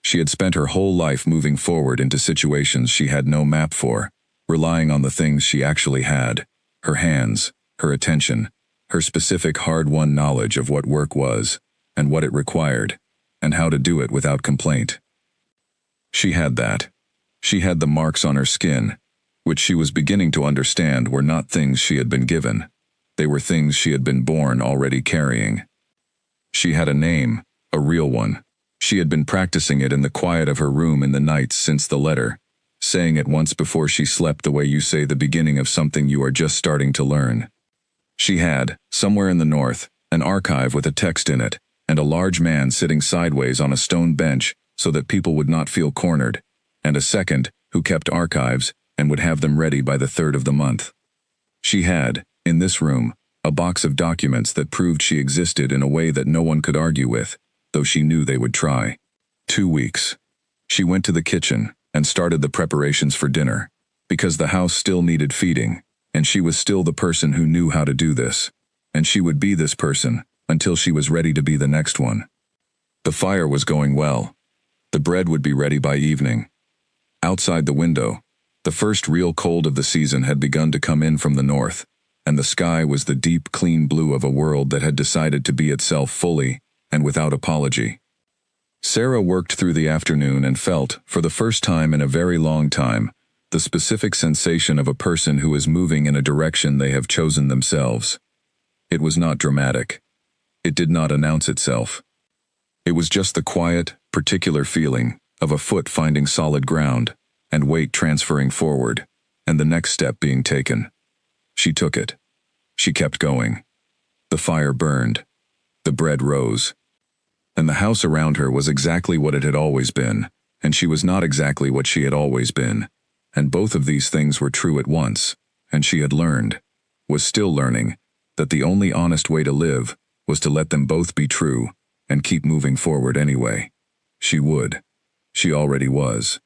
She had spent her whole life moving forward into situations she had no map for, relying on the things she actually had, her hands, her attention, her specific hard-won knowledge of what work was, and what it required, and how to do it without complaint. She had that. She had the marks on her skin, which she was beginning to understand were not things she had been given. They were things she had been born already carrying. She had a name, a real one. She had been practicing it in the quiet of her room in the nights since the letter, saying it once before she slept the way you say the beginning of something you are just starting to learn. She had, somewhere in the north, an archive with a text in it, and a large man sitting sideways on a stone bench so that people would not feel cornered, and a second, who kept archives, and would have them ready by the 3rd of the month. She had, in this room, a box of documents that proved she existed in a way that no one could argue with, though she knew they would try. 2 weeks. She went to the kitchen and started the preparations for dinner, because the house still needed feeding, and she was still the person who knew how to do this, and she would be this person until she was ready to be the next one. The fire was going well. The bread would be ready by evening. Outside the window, the first real cold of the season had begun to come in from the north, and the sky was the deep, clean blue of a world that had decided to be itself fully and without apology. Sarah worked through the afternoon and felt, for the first time in a very long time, the specific sensation of a person who is moving in a direction they have chosen themselves. It was not dramatic. It did not announce itself. It was just the quiet, particular feeling of a foot finding solid ground, and weight transferring forward, and the next step being taken. She took it. She kept going. The fire burned. The bread rose. And the house around her was exactly what it had always been, and she was not exactly what she had always been, and both of these things were true at once, and she had learned, was still learning, that the only honest way to live was to let them both be true, and keep moving forward anyway. She would. She already was.